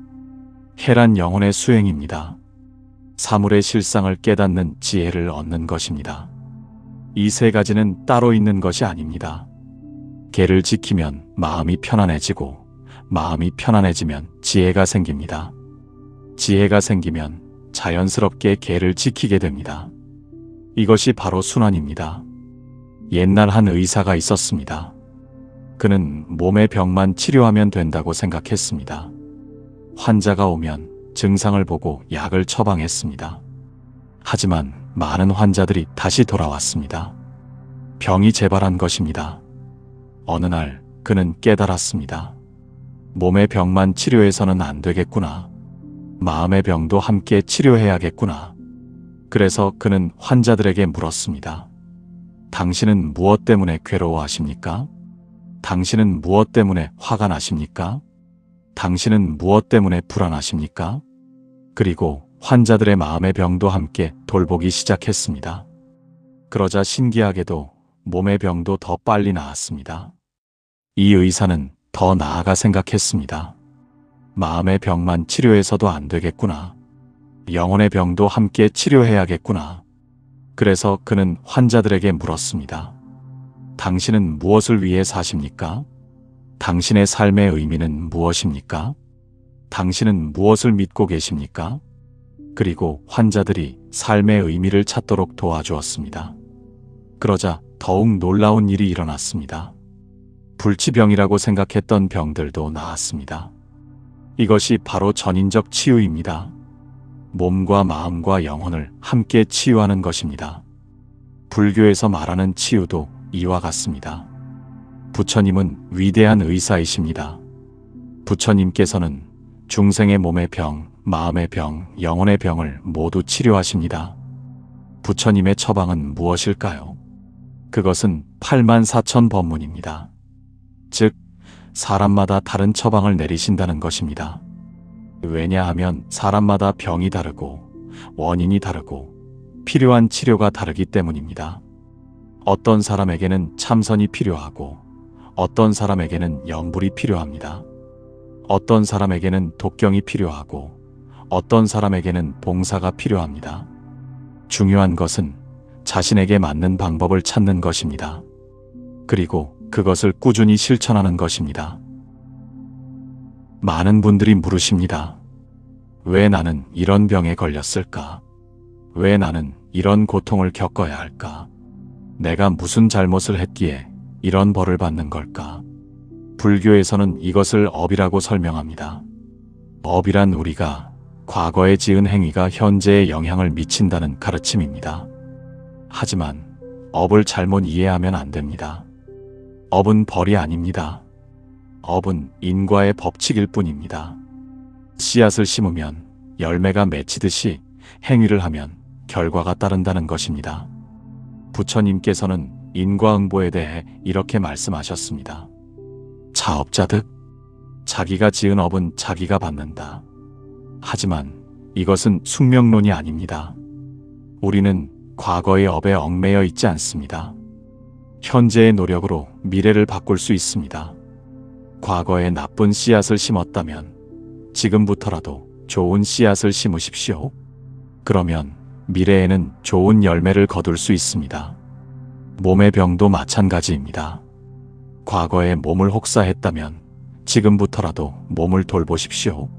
해란 영혼의 수행입니다. 사물의 실상을 깨닫는 지혜를 얻는 것입니다. 이 세 가지는 따로 있는 것이 아닙니다. 계를 지키면 마음이 편안해지고 마음이 편안해지면 지혜가 생깁니다. 지혜가 생기면 자연스럽게 계를 지키게 됩니다. 이것이 바로 순환입니다. 옛날 한 의사가 있었습니다. 그는 몸의 병만 치료하면 된다고 생각했습니다. 환자가 오면 증상을 보고 약을 처방했습니다. 하지만 많은 환자들이 다시 돌아왔습니다. 병이 재발한 것입니다. 어느 날 그는 깨달았습니다. 몸의 병만 치료해서는 안 되겠구나. 마음의 병도 함께 치료해야겠구나. 그래서 그는 환자들에게 물었습니다. 당신은 무엇 때문에 괴로워하십니까? 당신은 무엇 때문에 화가 나십니까? 당신은 무엇 때문에 불안하십니까? 그리고 환자들의 마음의 병도 함께 돌보기 시작했습니다. 그러자 신기하게도 몸의 병도 더 빨리 나았습니다. 이 의사는 더 나아가 생각했습니다. 마음의 병만 치료해서도 안 되겠구나. 영혼의 병도 함께 치료해야겠구나. 그래서 그는 환자들에게 물었습니다. 당신은 무엇을 위해 사십니까? 당신의 삶의 의미는 무엇입니까? 당신은 무엇을 믿고 계십니까? 그리고 환자들이 삶의 의미를 찾도록 도와주었습니다. 그러자 더욱 놀라운 일이 일어났습니다. 불치병이라고 생각했던 병들도 나았습니다. 이것이 바로 전인적 치유입니다. 몸과 마음과 영혼을 함께 치유하는 것입니다. 불교에서 말하는 치유도 이와 같습니다. 부처님은 위대한 의사이십니다. 부처님께서는 중생의 몸의 병, 마음의 병, 영혼의 병을 모두 치료하십니다. 부처님의 처방은 무엇일까요? 그것은 84,000 법문입니다. 즉, 사람마다 다른 처방을 내리신다는 것입니다. 왜냐하면 사람마다 병이 다르고 원인이 다르고 필요한 치료가 다르기 때문입니다. 어떤 사람에게는 참선이 필요하고 어떤 사람에게는 염불이 필요합니다. 어떤 사람에게는 독경이 필요하고 어떤 사람에게는 봉사가 필요합니다. 중요한 것은 자신에게 맞는 방법을 찾는 것입니다. 그리고 그것을 꾸준히 실천하는 것입니다. 많은 분들이 물으십니다. 왜 나는 이런 병에 걸렸을까? 왜 나는 이런 고통을 겪어야 할까? 내가 무슨 잘못을 했기에 이런 벌을 받는 걸까? 불교에서는 이것을 업이라고 설명합니다. 업이란 우리가 과거에 지은 행위가 현재에 영향을 미친다는 가르침입니다. 하지만 업을 잘못 이해하면 안 됩니다. 업은 벌이 아닙니다. 업은 인과의 법칙일 뿐입니다. 씨앗을 심으면 열매가 맺히듯이 행위를 하면 결과가 따른다는 것입니다. 부처님께서는 인과응보에 대해 이렇게 말씀하셨습니다. 자업자득, 자기가 지은 업은 자기가 받는다. 하지만 이것은 숙명론이 아닙니다. 우리는 과거의 업에 얽매여 있지 않습니다. 현재의 노력으로 미래를 바꿀 수 있습니다. 과거에 나쁜 씨앗을 심었다면 지금부터라도 좋은 씨앗을 심으십시오. 그러면 미래에는 좋은 열매를 거둘 수 있습니다. 몸의 병도 마찬가지입니다. 과거에 몸을 혹사했다면 지금부터라도 몸을 돌보십시오.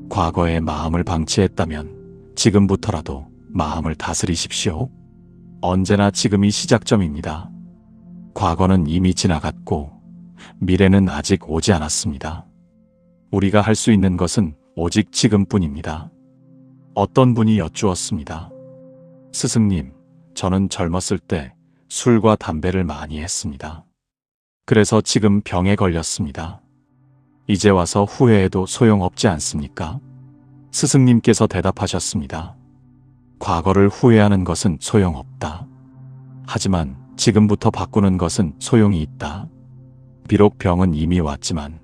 과거에 마음을 방치했다면 지금부터라도 마음을 다스리십시오. 언제나 지금이 시작점입니다. 과거는 이미 지나갔고 미래는 아직 오지 않았습니다. 우리가 할 수 있는 것은 오직 지금뿐입니다. 어떤 분이 여쭈었습니다. 스승님, 저는 젊었을 때 술과 담배를 많이 했습니다. 그래서 지금 병에 걸렸습니다. 이제 와서 후회해도 소용없지 않습니까? 스승님께서 대답하셨습니다. 과거를 후회하는 것은 소용없다. 하지만 지금부터 바꾸는 것은 소용이 있다. 비록 병은 이미 왔지만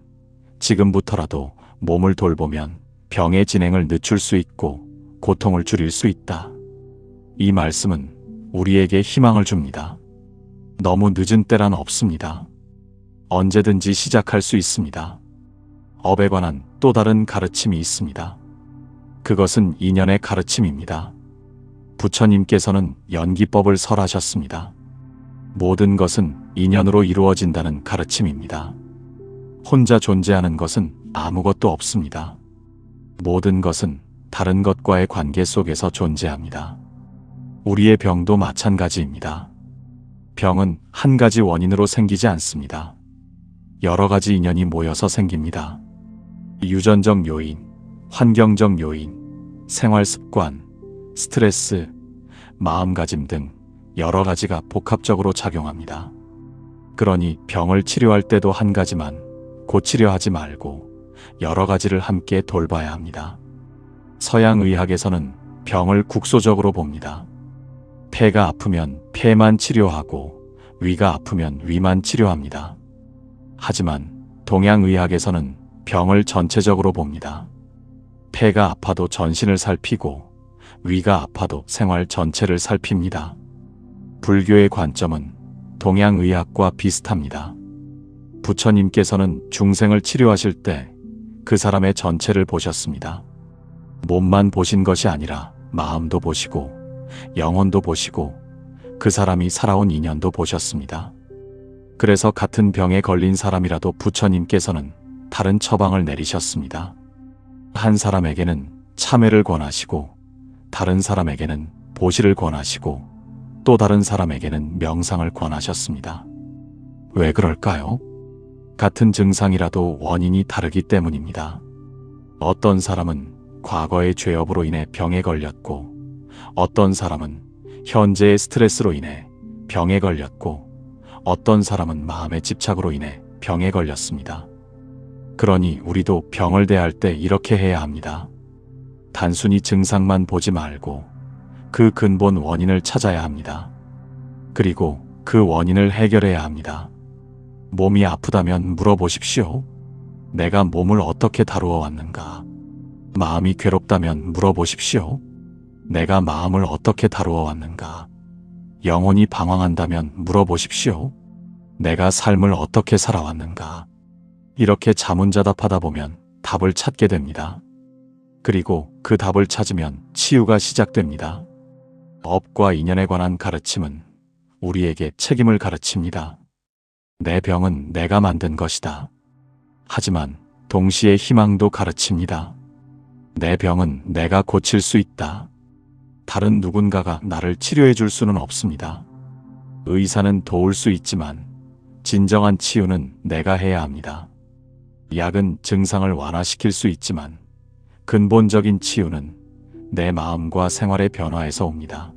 지금부터라도 몸을 돌보면 병의 진행을 늦출 수 있고 고통을 줄일 수 있다. 이 말씀은 우리에게 희망을 줍니다. 너무 늦은 때란 없습니다. 언제든지 시작할 수 있습니다. 업에 관한 또 다른 가르침이 있습니다. 그것은 인연의 가르침입니다. 부처님께서는 연기법을 설하셨습니다. 모든 것은 인연으로 이루어진다는 가르침입니다. 혼자 존재하는 것은 아무것도 없습니다. 모든 것은 다른 것과의 관계 속에서 존재합니다. 우리의 병도 마찬가지입니다. 병은 한 가지 원인으로 생기지 않습니다. 여러 가지 인연이 모여서 생깁니다. 유전적 요인, 환경적 요인, 생활 습관, 스트레스, 마음가짐 등 여러 가지가 복합적으로 작용합니다. 그러니 병을 치료할 때도 한 가지만 고치려 하지 말고 여러 가지를 함께 돌봐야 합니다. 서양 의학에서는 병을 국소적으로 봅니다. 폐가 아프면 폐만 치료하고 위가 아프면 위만 치료합니다. 하지만 동양 의학에서는 병을 전체적으로 봅니다. 폐가 아파도 전신을 살피고 위가 아파도 생활 전체를 살핍니다. 불교의 관점은 동양 의학과 비슷합니다. 부처님께서는 중생을 치료하실 때 그 사람의 전체를 보셨습니다. 몸만 보신 것이 아니라 마음도 보시고 영혼도 보시고 그 사람이 살아온 인연도 보셨습니다. 그래서 같은 병에 걸린 사람이라도 부처님께서는 다른 처방을 내리셨습니다. 한 사람에게는 참회를 권하시고 다른 사람에게는 보시를 권하시고 또 다른 사람에게는 명상을 권하셨습니다. 왜 그럴까요? 같은 증상이라도 원인이 다르기 때문입니다. 어떤 사람은 과거의 죄업으로 인해 병에 걸렸고 어떤 사람은 현재의 스트레스로 인해 병에 걸렸고 어떤 사람은 마음의 집착으로 인해 병에 걸렸습니다. 그러니 우리도 병을 대할 때 이렇게 해야 합니다. 단순히 증상만 보지 말고 그 근본 원인을 찾아야 합니다. 그리고 그 원인을 해결해야 합니다. 몸이 아프다면 물어보십시오. 내가 몸을 어떻게 다루어 왔는가? 마음이 괴롭다면 물어보십시오. 내가 마음을 어떻게 다루어 왔는가? 영혼이 방황한다면 물어보십시오. 내가 삶을 어떻게 살아왔는가? 이렇게 자문자답하다 보면 답을 찾게 됩니다. 그리고 그 답을 찾으면 치유가 시작됩니다. 업과 인연에 관한 가르침은 우리에게 책임을 가르칩니다. 내 병은 내가 만든 것이다. 하지만 동시에 희망도 가르칩니다. 내 병은 내가 고칠 수 있다. 다른 누군가가 나를 치료해 줄 수는 없습니다. 의사는 도울 수 있지만 진정한 치유는 내가 해야 합니다. 약은 증상을 완화시킬 수 있지만 근본적인 치유는 내 마음과 생활의 변화에서 옵니다.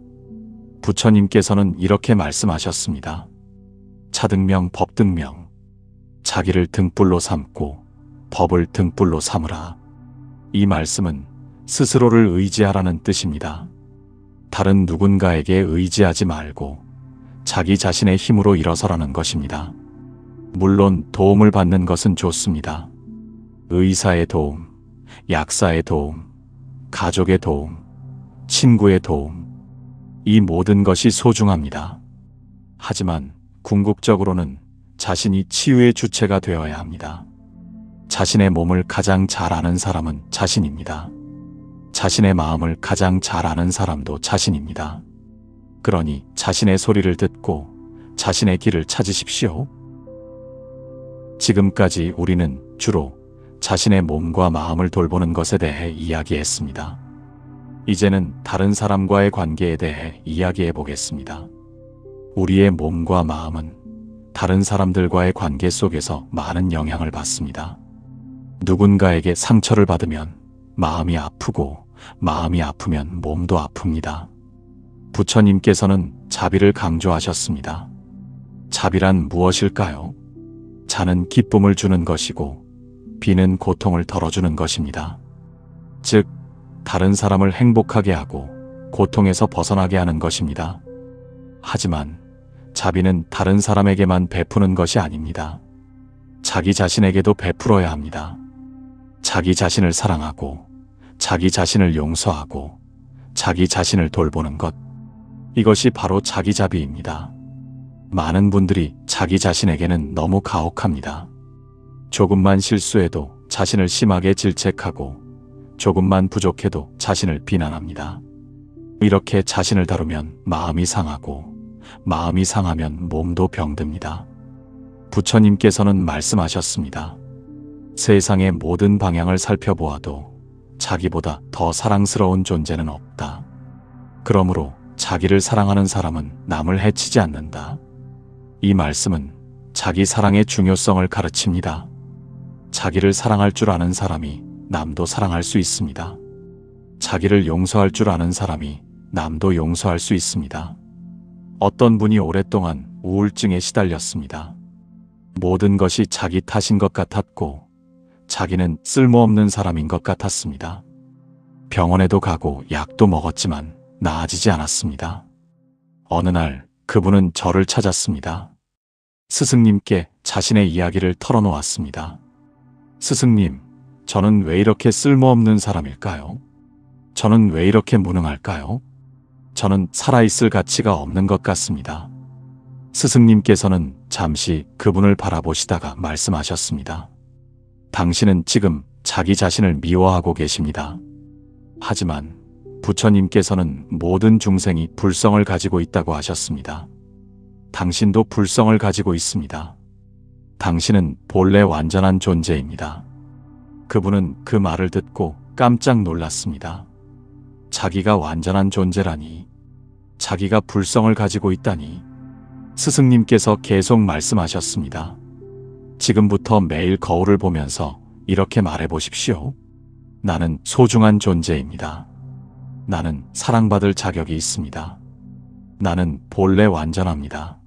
부처님께서는 이렇게 말씀하셨습니다. 차등명 법등명, 자기를 등불로 삼고 법을 등불로 삼으라. 이 말씀은 스스로를 의지하라는 뜻입니다. 다른 누군가에게 의지하지 말고 자기 자신의 힘으로 일어서라는 것입니다. 물론 도움을 받는 것은 좋습니다. 의사의 도움, 약사의 도움, 가족의 도움, 친구의 도움, 이 모든 것이 소중합니다. 하지만 궁극적으로는 자신이 치유의 주체가 되어야 합니다. 자신의 몸을 가장 잘 아는 사람은 자신입니다. 자신의 마음을 가장 잘 아는 사람도 자신입니다. 그러니 자신의 소리를 듣고 자신의 길을 찾으십시오. 지금까지 우리는 주로 자신의 몸과 마음을 돌보는 것에 대해 이야기했습니다. 이제는 다른 사람과의 관계에 대해 이야기해 보겠습니다. 우리의 몸과 마음은 다른 사람들과의 관계 속에서 많은 영향을 받습니다. 누군가에게 상처를 받으면 마음이 아프고 마음이 아프면 몸도 아픕니다. 부처님께서는 자비를 강조하셨습니다. 자비란 무엇일까요? 자는 기쁨을 주는 것이고 비는 고통을 덜어주는 것입니다. 즉, 다른 사람을 행복하게 하고 고통에서 벗어나게 하는 것입니다. 하지만 자비는 다른 사람에게만 베푸는 것이 아닙니다. 자기 자신에게도 베풀어야 합니다. 자기 자신을 사랑하고 자기 자신을 용서하고 자기 자신을 돌보는 것, 이것이 바로 자기자비입니다. 많은 분들이 자기 자신에게는 너무 가혹합니다. 조금만 실수해도 자신을 심하게 질책하고 조금만 부족해도 자신을 비난합니다. 이렇게 자신을 다루면 마음이 상하고 마음이 상하면 몸도 병듭니다. 부처님께서는 말씀하셨습니다. 세상의 모든 방향을 살펴보아도 자기보다 더 사랑스러운 존재는 없다. 그러므로 자기를 사랑하는 사람은 남을 해치지 않는다. 이 말씀은 자기 사랑의 중요성을 가르칩니다. 자기를 사랑할 줄 아는 사람이 남도 사랑할 수 있습니다. 자기를 용서할 줄 아는 사람이 남도 용서할 수 있습니다. 어떤 분이 오랫동안 우울증에 시달렸습니다. 모든 것이 자기 탓인 것 같았고 자기는 쓸모없는 사람인 것 같았습니다. 병원에도 가고 약도 먹었지만 나아지지 않았습니다. 어느 날 그분은 저를 찾았습니다. 스승님께 자신의 이야기를 털어놓았습니다. 스승님, 저는 왜 이렇게 쓸모없는 사람일까요? 저는 왜 이렇게 무능할까요? 저는 살아있을 가치가 없는 것 같습니다. 스승님께서는 잠시 그분을 바라보시다가 말씀하셨습니다. 당신은 지금 자기 자신을 미워하고 계십니다. 하지만 부처님께서는 모든 중생이 불성을 가지고 있다고 하셨습니다. 당신도 불성을 가지고 있습니다. 당신은 본래 완전한 존재입니다. 그분은 그 말을 듣고 깜짝 놀랐습니다. 자기가 완전한 존재라니, 자기가 불성을 가지고 있다니. 스승님께서 계속 말씀하셨습니다. 지금부터 매일 거울을 보면서 이렇게 말해보십시오. 나는 소중한 존재입니다. 나는 사랑받을 자격이 있습니다. 나는 본래 완전합니다.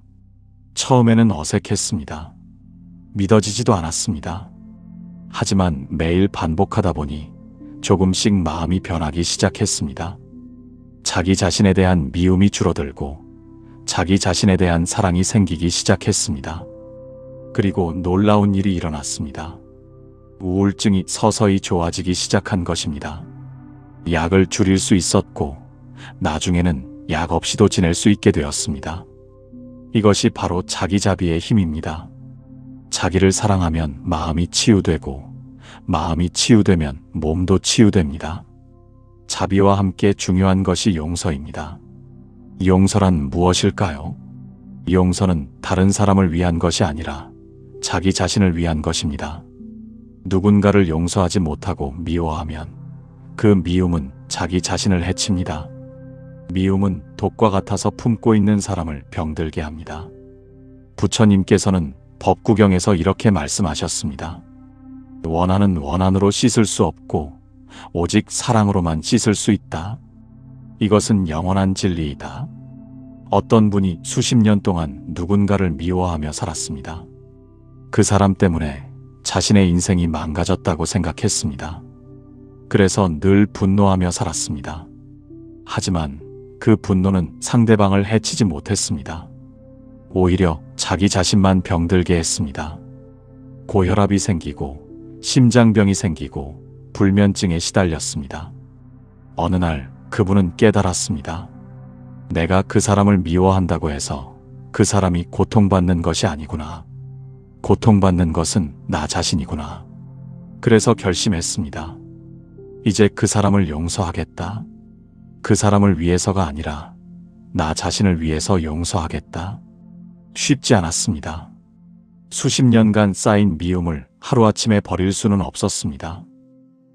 처음에는 어색했습니다. 믿어지지도 않았습니다. 하지만 매일 반복하다 보니 조금씩 마음이 변하기 시작했습니다. 자기 자신에 대한 미움이 줄어들고 자기 자신에 대한 사랑이 생기기 시작했습니다. 그리고 놀라운 일이 일어났습니다. 우울증이 서서히 좋아지기 시작한 것입니다. 약을 줄일 수 있었고 나중에는 약 없이도 지낼 수 있게 되었습니다. 이것이 바로 자기자비의 힘입니다. 자기를 사랑하면 마음이 치유되고 마음이 치유되면 몸도 치유됩니다. 자비와 함께 중요한 것이 용서입니다. 용서란 무엇일까요? 용서는 다른 사람을 위한 것이 아니라 자기 자신을 위한 것입니다. 누군가를 용서하지 못하고 미워하면 그 미움은 자기 자신을 해칩니다. 미움은 독과 같아서 품고 있는 사람을 병들게 합니다. 부처님께서는 법구경에서 이렇게 말씀하셨습니다. 원한은 원한으로 씻을 수 없고 오직 사랑으로만 씻을 수 있다. 이것은 영원한 진리이다. 어떤 분이 수십 년 동안 누군가를 미워하며 살았습니다. 그 사람 때문에 자신의 인생이 망가졌다고 생각했습니다. 그래서 늘 분노하며 살았습니다. 하지만 그 분노는 상대방을 해치지 못했습니다. 오히려 자기 자신만 병들게 했습니다. 고혈압이 생기고 심장병이 생기고 불면증에 시달렸습니다. 어느 날 그분은 깨달았습니다. 내가 그 사람을 미워한다고 해서 그 사람이 고통받는 것이 아니구나. 고통받는 것은 나 자신이구나. 그래서 결심했습니다. 이제 그 사람을 용서하겠다. 그 사람을 위해서가 아니라 나 자신을 위해서 용서하겠다. 쉽지 않았습니다. 수십 년간 쌓인 미움을 하루아침에 버릴 수는 없었습니다.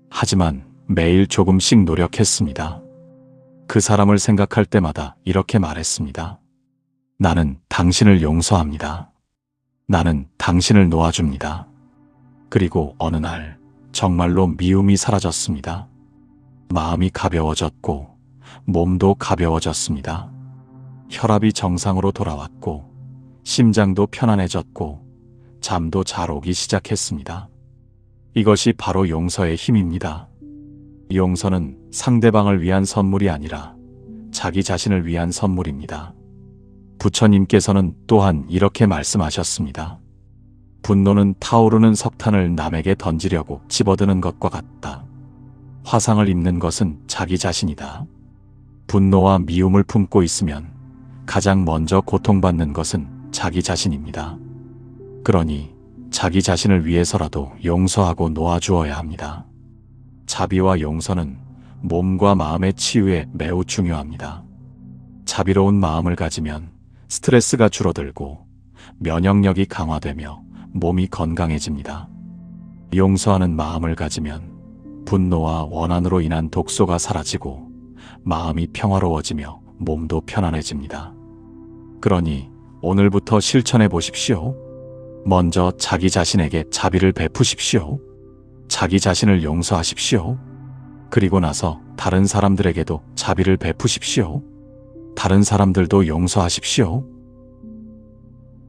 하지만 매일 조금씩 노력했습니다. 그 사람을 생각할 때마다 이렇게 말했습니다. 나는 당신을 용서합니다. 나는 당신을 놓아줍니다. 그리고 어느 날 정말로 미움이 사라졌습니다. 마음이 가벼워졌고 몸도 가벼워졌습니다. 혈압이 정상으로 돌아왔고 심장도 편안해졌고 잠도 잘 오기 시작했습니다. 이것이 바로 용서의 힘입니다. 용서는 상대방을 위한 선물이 아니라 자기 자신을 위한 선물입니다. 부처님께서는 또한 이렇게 말씀하셨습니다. 분노는 타오르는 석탄을 남에게 던지려고 집어드는 것과 같다. 화상을 입는 것은 자기 자신이다. 분노와 미움을 품고 있으면 가장 먼저 고통받는 것은 자기 자신입니다. 그러니 자기 자신을 위해서라도 용서하고 놓아주어야 합니다. 자비와 용서는 몸과 마음의 치유에 매우 중요합니다. 자비로운 마음을 가지면 스트레스가 줄어들고 면역력이 강화되며 몸이 건강해집니다. 용서하는 마음을 가지면 분노와 원한으로 인한 독소가 사라지고 마음이 평화로워지며 몸도 편안해집니다. 그러니 오늘부터 실천해 보십시오. 먼저 자기 자신에게 자비를 베푸십시오. 자기 자신을 용서하십시오. 그리고 나서 다른 사람들에게도 자비를 베푸십시오. 다른 사람들도 용서하십시오.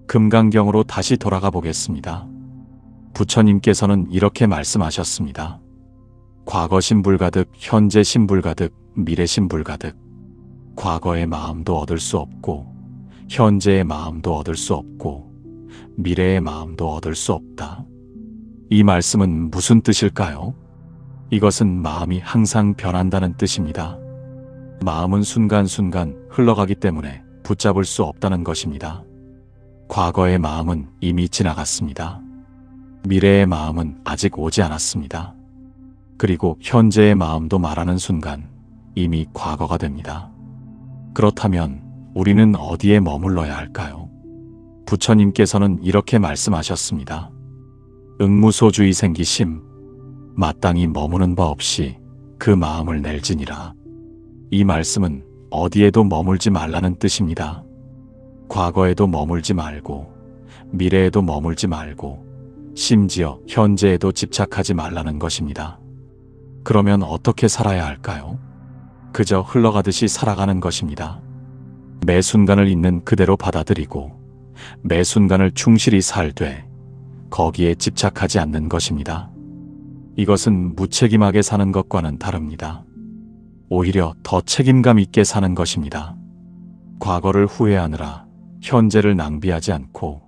금강경으로 다시 돌아가 보겠습니다. 부처님께서는 이렇게 말씀하셨습니다. 과거 신불가득, 현재 신불가득, 미래 신불가득. 과거의 마음도 얻을 수 없고 현재의 마음도 얻을 수 없고 미래의 마음도 얻을 수 없다. 이 말씀은 무슨 뜻일까요? 이것은 마음이 항상 변한다는 뜻입니다. 마음은 순간순간 흘러가기 때문에 붙잡을 수 없다는 것입니다. 과거의 마음은 이미 지나갔습니다. 미래의 마음은 아직 오지 않았습니다. 그리고 현재의 마음도 말하는 순간 이미 과거가 됩니다. 그렇다면 우리는 어디에 머물러야 할까요? 부처님께서는 이렇게 말씀하셨습니다. 응무소주의 생기심, 마땅히 머무는 바 없이 그 마음을 낼지니라. 이 말씀은 어디에도 머물지 말라는 뜻입니다. 과거에도 머물지 말고 미래에도 머물지 말고 심지어 현재에도 집착하지 말라는 것입니다. 그러면 어떻게 살아야 할까요? 그저 흘러가듯이 살아가는 것입니다. 매 순간을 있는 그대로 받아들이고 매 순간을 충실히 살되 거기에 집착하지 않는 것입니다. 이것은 무책임하게 사는 것과는 다릅니다. 오히려 더 책임감 있게 사는 것입니다. 과거를 후회하느라 현재를 낭비하지 않고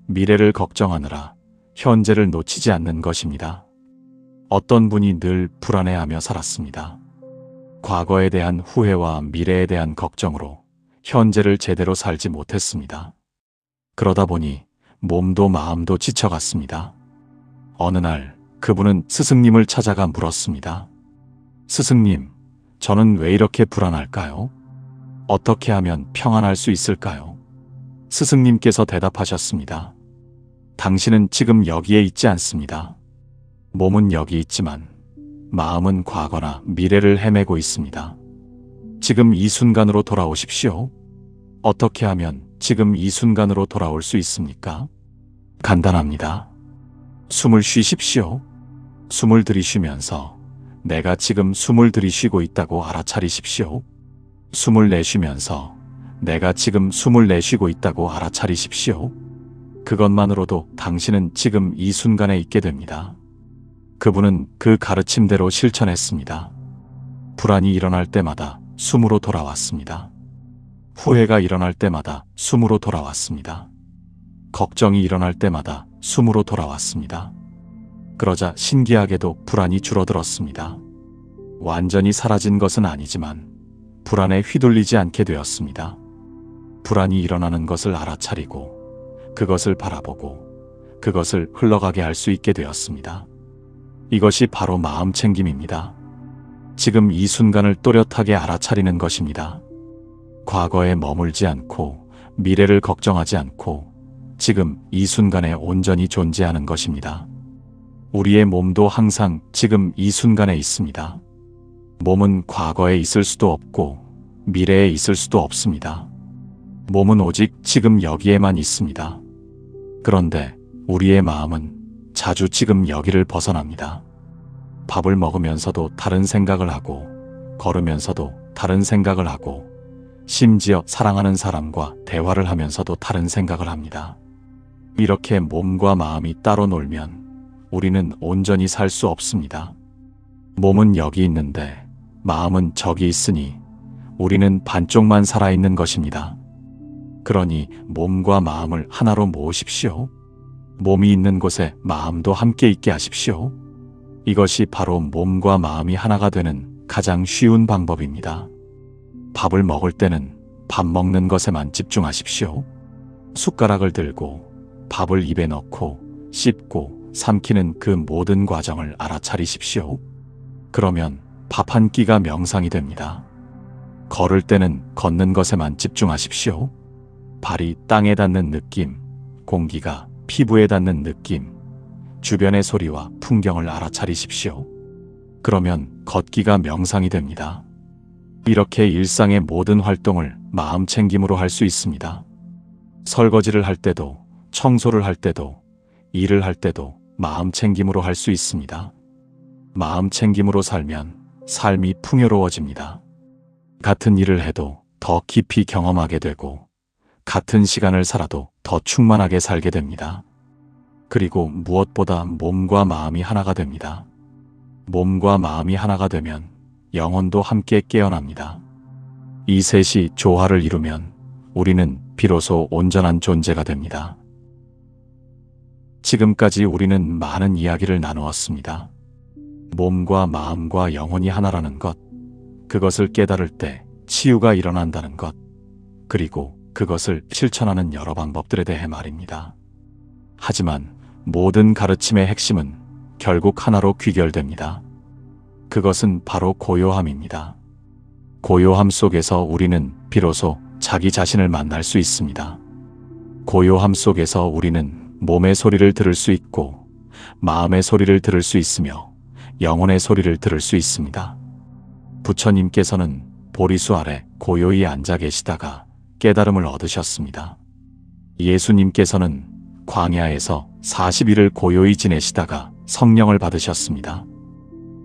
미래를 걱정하느라 현재를 놓치지 않는 것입니다. 어떤 분이 늘 불안해하며 살았습니다. 과거에 대한 후회와 미래에 대한 걱정으로 현재를 제대로 살지 못했습니다. 그러다 보니 몸도 마음도 지쳐갔습니다. 어느 날 그분은 스승님을 찾아가 물었습니다. 스승님, 저는 왜 이렇게 불안할까요? 어떻게 하면 평안할 수 있을까요? 스승님께서 대답하셨습니다. 당신은 지금 여기에 있지 않습니다. 몸은 여기 있지만 마음은 과거나 미래를 헤매고 있습니다. 지금 이 순간으로 돌아오십시오. 어떻게 하면 지금 이 순간으로 돌아올 수 있습니까? 간단합니다. 숨을 쉬십시오. 숨을 들이쉬면서 내가 지금 숨을 들이쉬고 있다고 알아차리십시오. 숨을 내쉬면서 내가 지금 숨을 내쉬고 있다고 알아차리십시오. 그것만으로도 당신은 지금 이 순간에 있게 됩니다. 그분은 그 가르침대로 실천했습니다. 불안이 일어날 때마다 숨으로 돌아왔습니다. 후회가 일어날 때마다 숨으로 돌아왔습니다. 걱정이 일어날 때마다 숨으로 돌아왔습니다. 그러자 신기하게도 불안이 줄어들었습니다. 완전히 사라진 것은 아니지만 불안에 휘둘리지 않게 되었습니다. 불안이 일어나는 것을 알아차리고 그것을 바라보고 그것을 흘러가게 할 수 있게 되었습니다. 이것이 바로 마음 챙김입니다. 지금 이 순간을 또렷하게 알아차리는 것입니다. 과거에 머물지 않고 미래를 걱정하지 않고 지금 이 순간에 온전히 존재하는 것입니다. 우리의 몸도 항상 지금 이 순간에 있습니다. 몸은 과거에 있을 수도 없고 미래에 있을 수도 없습니다. 몸은 오직 지금 여기에만 있습니다. 그런데 우리의 마음은 자주 지금 여기를 벗어납니다. 밥을 먹으면서도 다른 생각을 하고, 걸으면서도 다른 생각을 하고, 심지어 사랑하는 사람과 대화를 하면서도 다른 생각을 합니다. 이렇게 몸과 마음이 따로 놀면 우리는 온전히 살 수 없습니다. 몸은 여기 있는데 마음은 저기 있으니 우리는 반쪽만 살아있는 것입니다. 그러니 몸과 마음을 하나로 모으십시오. 몸이 있는 곳에 마음도 함께 있게 하십시오. 이것이 바로 몸과 마음이 하나가 되는 가장 쉬운 방법입니다. 밥을 먹을 때는 밥 먹는 것에만 집중하십시오. 숟가락을 들고 밥을 입에 넣고 씹고 삼키는 그 모든 과정을 알아차리십시오. 그러면 밥 한 끼가 명상이 됩니다. 걸을 때는 걷는 것에만 집중하십시오. 발이 땅에 닿는 느낌, 공기가 피부에 닿는 느낌, 주변의 소리와 풍경을 알아차리십시오. 그러면 걷기가 명상이 됩니다. 이렇게 일상의 모든 활동을 마음 챙김으로 할 수 있습니다. 설거지를 할 때도, 청소를 할 때도, 일을 할 때도 마음 챙김으로 할 수 있습니다. 마음 챙김으로 살면 삶이 풍요로워집니다. 같은 일을 해도 더 깊이 경험하게 되고, 같은 시간을 살아도 더 충만하게 살게 됩니다. 그리고 무엇보다 몸과 마음이 하나가 됩니다. 몸과 마음이 하나가 되면 영혼도 함께 깨어납니다. 이 셋이 조화를 이루면 우리는 비로소 온전한 존재가 됩니다. 지금까지 우리는 많은 이야기를 나누었습니다. 몸과 마음과 영혼이 하나라는 것, 그것을 깨달을 때 치유가 일어난다는 것, 그리고 그것을 실천하는 여러 방법들에 대해 말입니다. 하지만 모든 가르침의 핵심은 결국 하나로 귀결됩니다. 그것은 바로 고요함입니다. 고요함 속에서 우리는 비로소 자기 자신을 만날 수 있습니다. 고요함 속에서 우리는 몸의 소리를 들을 수 있고 마음의 소리를 들을 수 있으며 영혼의 소리를 들을 수 있습니다. 부처님께서는 보리수 아래 고요히 앉아 계시다가 깨달음을 얻으셨습니다. 예수님께서는 광야에서 40일을 고요히 지내시다가 성령을 받으셨습니다.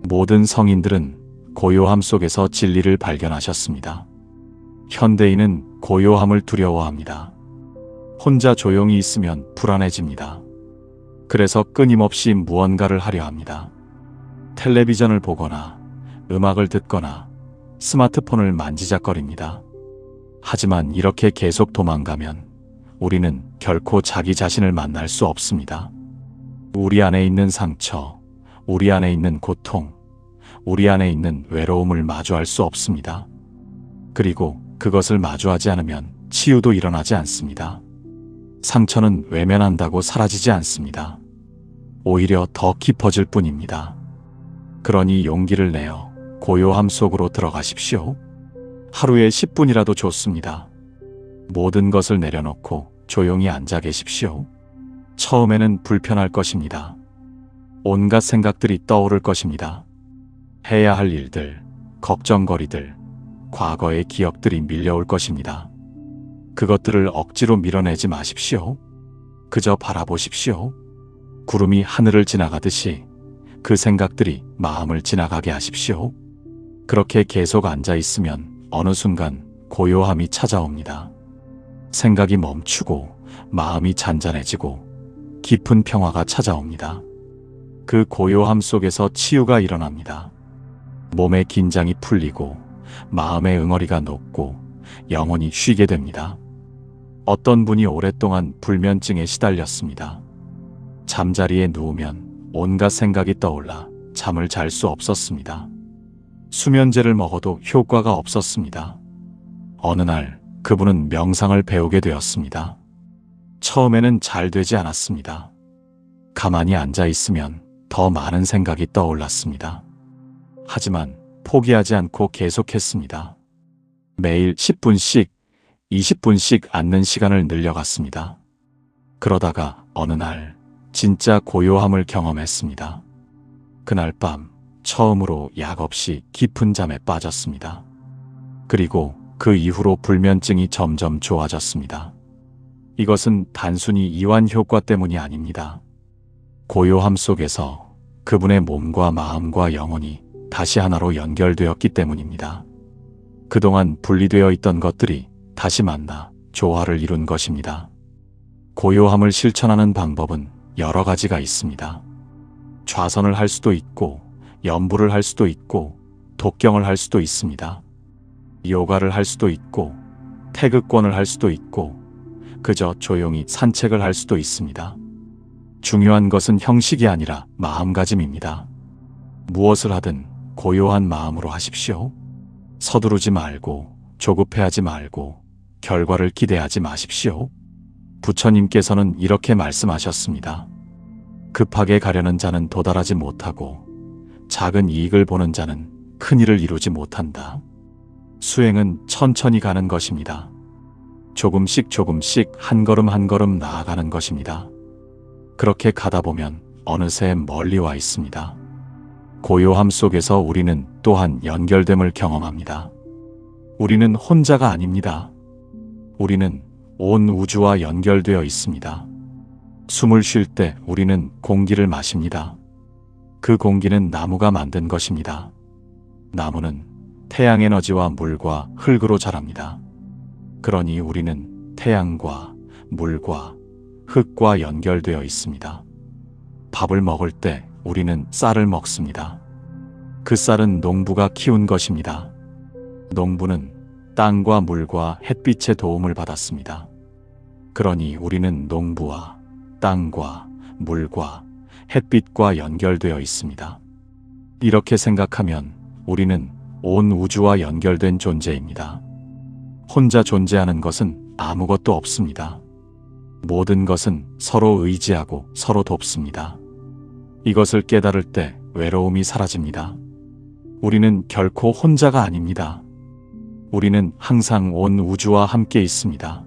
모든 성인들은 고요함 속에서 진리를 발견하셨습니다. 현대인은 고요함을 두려워합니다. 혼자 조용히 있으면 불안해집니다. 그래서 끊임없이 무언가를 하려 합니다. 텔레비전을 보거나 음악을 듣거나 스마트폰을 만지작거립니다. 하지만 이렇게 계속 도망가면 우리는 결코 자기 자신을 만날 수 없습니다. 우리 안에 있는 상처, 우리 안에 있는 고통, 우리 안에 있는 외로움을 마주할 수 없습니다. 그리고 그것을 마주하지 않으면 치유도 일어나지 않습니다. 상처는 외면한다고 사라지지 않습니다. 오히려 더 깊어질 뿐입니다. 그러니 용기를 내어 고요함 속으로 들어가십시오. 하루에 10분이라도 좋습니다. 모든 것을 내려놓고 조용히 앉아 계십시오. 처음에는 불편할 것입니다. 온갖 생각들이 떠오를 것입니다. 해야 할 일들, 걱정거리들, 과거의 기억들이 밀려올 것입니다. 그것들을 억지로 밀어내지 마십시오. 그저 바라보십시오. 구름이 하늘을 지나가듯이 그 생각들이 마음을 지나가게 하십시오. 그렇게 계속 앉아 있으면 어느 순간 고요함이 찾아옵니다. 생각이 멈추고 마음이 잔잔해지고 깊은 평화가 찾아옵니다. 그 고요함 속에서 치유가 일어납니다. 몸의 긴장이 풀리고 마음의 응어리가 녹고 영혼이 쉬게 됩니다. 어떤 분이 오랫동안 불면증에 시달렸습니다. 잠자리에 누우면 온갖 생각이 떠올라 잠을 잘 수 없었습니다. 수면제를 먹어도 효과가 없었습니다. 어느 날 그분은 명상을 배우게 되었습니다. 처음에는 잘 되지 않았습니다. 가만히 앉아 있으면 더 많은 생각이 떠올랐습니다. 하지만 포기하지 않고 계속했습니다. 매일 10분씩, 20분씩 앉는 시간을 늘려갔습니다. 그러다가 어느 날 진짜 고요함을 경험했습니다. 그날 밤 처음으로 약 없이 깊은 잠에 빠졌습니다. 그리고 그 이후로 불면증이 점점 좋아졌습니다. 이것은 단순히 이완 효과 때문이 아닙니다. 고요함 속에서 그분의 몸과 마음과 영혼이 다시 하나로 연결되었기 때문입니다. 그동안 분리되어 있던 것들이 다시 만나 조화를 이룬 것입니다. 고요함을 실천하는 방법은 여러 가지가 있습니다. 좌선을 할 수도 있고, 연부를 할 수도 있고, 독경을 할 수도 있습니다. 요가를 할 수도 있고, 태극권을 할 수도 있고, 그저 조용히 산책을 할 수도 있습니다. 중요한 것은 형식이 아니라 마음가짐입니다. 무엇을 하든 고요한 마음으로 하십시오. 서두르지 말고, 조급해하지 말고, 결과를 기대하지 마십시오. 부처님께서는 이렇게 말씀하셨습니다. 급하게 가려는 자는 도달하지 못하고, 작은 이익을 보는 자는 큰 일을 이루지 못한다. 수행은 천천히 가는 것입니다. 조금씩 조금씩 한 걸음 한 걸음 나아가는 것입니다. 그렇게 가다 보면 어느새 멀리 와 있습니다. 고요함 속에서 우리는 또한 연결됨을 경험합니다. 우리는 혼자가 아닙니다. 우리는 온 우주와 연결되어 있습니다. 숨을 쉴 때 우리는 공기를 마십니다. 그 공기는 나무가 만든 것입니다. 나무는 태양에너지와 물과 흙으로 자랍니다. 그러니 우리는 태양과 물과 흙과 연결되어 있습니다. 밥을 먹을 때 우리는 쌀을 먹습니다. 그 쌀은 농부가 키운 것입니다. 농부는 땅과 물과 햇빛의 도움을 받았습니다. 그러니 우리는 농부와 땅과 물과 햇빛과 연결되어 있습니다. 이렇게 생각하면 우리는 온 우주와 연결된 존재입니다. 혼자 존재하는 것은 아무것도 없습니다. 모든 것은 서로 의지하고 서로 돕습니다. 이것을 깨달을 때 외로움이 사라집니다. 우리는 결코 혼자가 아닙니다. 우리는 항상 온 우주와 함께 있습니다.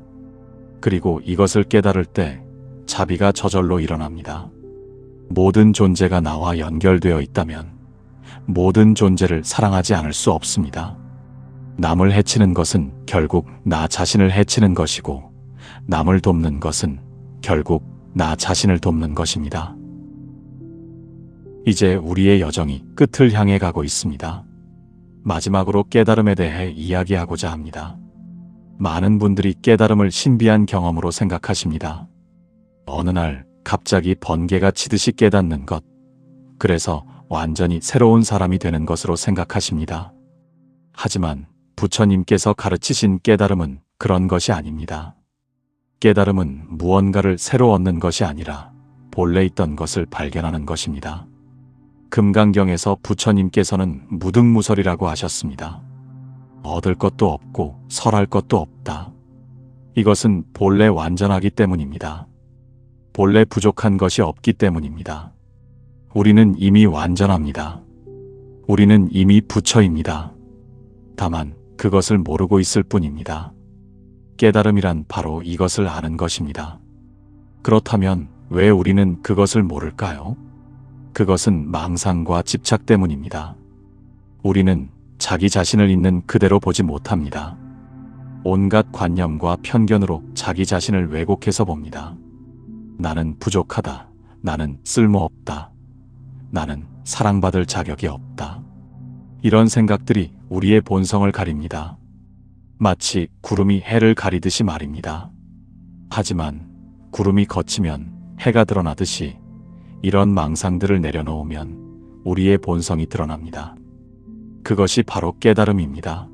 그리고 이것을 깨달을 때 자비가 저절로 일어납니다. 모든 존재가 나와 연결되어 있다면 모든 존재를 사랑하지 않을 수 없습니다. 남을 해치는 것은 결국 나 자신을 해치는 것이고, 남을 돕는 것은 결국 나 자신을 돕는 것입니다. 이제 우리의 여정이 끝을 향해 가고 있습니다. 마지막으로 깨달음에 대해 이야기하고자 합니다. 많은 분들이 깨달음을 신비한 경험으로 생각하십니다. 어느 날 갑자기 번개가 치듯이 깨닫는 것, 그래서 완전히 새로운 사람이 되는 것으로 생각하십니다. 하지만 부처님께서 가르치신 깨달음은 그런 것이 아닙니다. 깨달음은 무언가를 새로 얻는 것이 아니라 본래 있던 것을 발견하는 것입니다. 금강경에서 부처님께서는 무등무설이라고 하셨습니다. 얻을 것도 없고 설할 것도 없다. 이것은 본래 완전하기 때문입니다. 본래 부족한 것이 없기 때문입니다. 우리는 이미 완전합니다. 우리는 이미 부처입니다. 다만 그것을 모르고 있을 뿐입니다. 깨달음이란 바로 이것을 아는 것입니다. 그렇다면 왜 우리는 그것을 모를까요? 그것은 망상과 집착 때문입니다. 우리는 자기 자신을 있는 그대로 보지 못합니다. 온갖 관념과 편견으로 자기 자신을 왜곡해서 봅니다. 나는 부족하다. 나는 쓸모없다. 나는 사랑받을 자격이 없다. 이런 생각들이 우리의 본성을 가립니다. 마치 구름이 해를 가리듯이 말입니다. 하지만 구름이 걷히면 해가 드러나듯이 이런 망상들을 내려놓으면 우리의 본성이 드러납니다. 그것이 바로 깨달음입니다.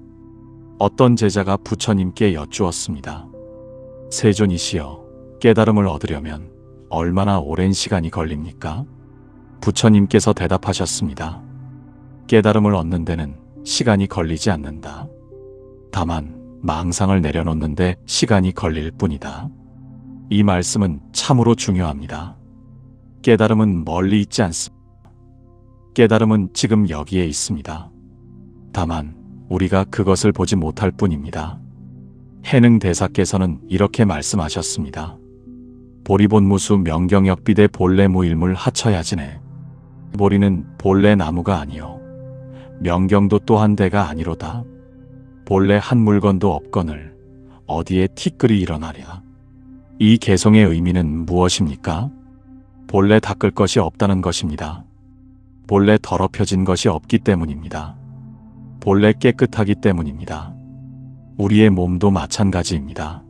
어떤 제자가 부처님께 여쭈었습니다. 세존이시여, 깨달음을 얻으려면 얼마나 오랜 시간이 걸립니까? 부처님께서 대답하셨습니다. 깨달음을 얻는 데는 시간이 걸리지 않는다. 다만 망상을 내려놓는데 시간이 걸릴 뿐이다. 이 말씀은 참으로 중요합니다. 깨달음은 멀리 있지 않습니다. 깨달음은 지금 여기에 있습니다. 다만 우리가 그것을 보지 못할 뿐입니다. 해능 대사께서는 이렇게 말씀하셨습니다. 보리본무수 명경역비대 본래 무일물 하처야지네. 보리는 본래 나무가 아니요 명경도 또한 대가 아니로다. 본래 한 물건도 없거늘 어디에 티끌이 일어나랴. 이 개성의 의미는 무엇입니까? 본래 닦을 것이 없다는 것입니다. 본래 더럽혀진 것이 없기 때문입니다. 본래 깨끗하기 때문입니다. 우리의 몸도 마찬가지입니다.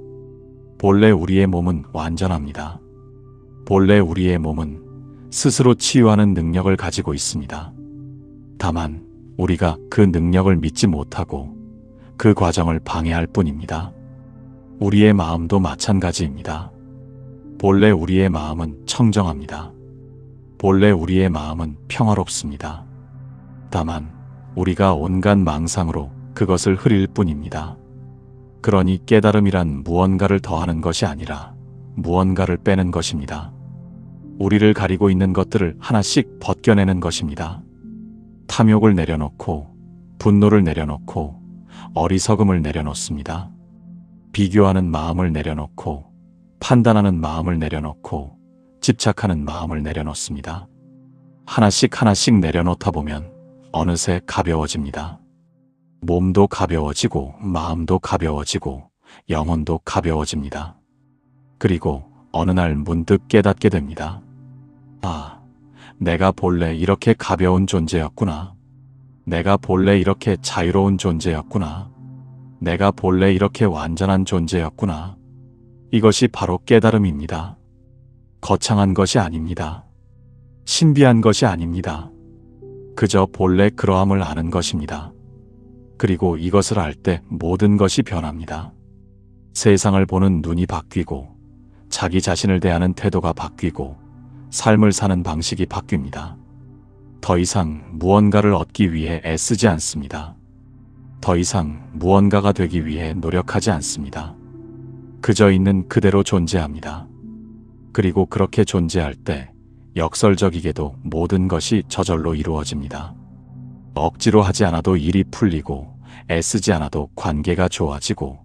본래 우리의 몸은 완전합니다. 본래 우리의 몸은 스스로 치유하는 능력을 가지고 있습니다. 다만 우리가 그 능력을 믿지 못하고 그 과정을 방해할 뿐입니다. 우리의 마음도 마찬가지입니다. 본래 우리의 마음은 청정합니다. 본래 우리의 마음은 평화롭습니다. 다만 우리가 온갖 망상으로 그것을 흐릴 뿐입니다. 그러니 깨달음이란 무언가를 더하는 것이 아니라 무언가를 빼는 것입니다. 우리를 가리고 있는 것들을 하나씩 벗겨내는 것입니다. 탐욕을 내려놓고 분노를 내려놓고 어리석음을 내려놓습니다. 비교하는 마음을 내려놓고 판단하는 마음을 내려놓고 집착하는 마음을 내려놓습니다. 하나씩 하나씩 내려놓다 보면 어느새 가벼워집니다. 몸도 가벼워지고 마음도 가벼워지고 영혼도 가벼워집니다. 그리고 어느 날 문득 깨닫게 됩니다. 아, 내가 본래 이렇게 가벼운 존재였구나. 내가 본래 이렇게 자유로운 존재였구나. 내가 본래 이렇게 완전한 존재였구나. 이것이 바로 깨달음입니다. 거창한 것이 아닙니다. 신비한 것이 아닙니다. 그저 본래 그러함을 아는 것입니다. 그리고 이것을 알 때 모든 것이 변합니다. 세상을 보는 눈이 바뀌고 자기 자신을 대하는 태도가 바뀌고 삶을 사는 방식이 바뀝니다. 더 이상 무언가를 얻기 위해 애쓰지 않습니다. 더 이상 무언가가 되기 위해 노력하지 않습니다. 그저 있는 그대로 존재합니다. 그리고 그렇게 존재할 때 역설적이게도 모든 것이 저절로 이루어집니다. 억지로 하지 않아도 일이 풀리고 애쓰지 않아도 관계가 좋아지고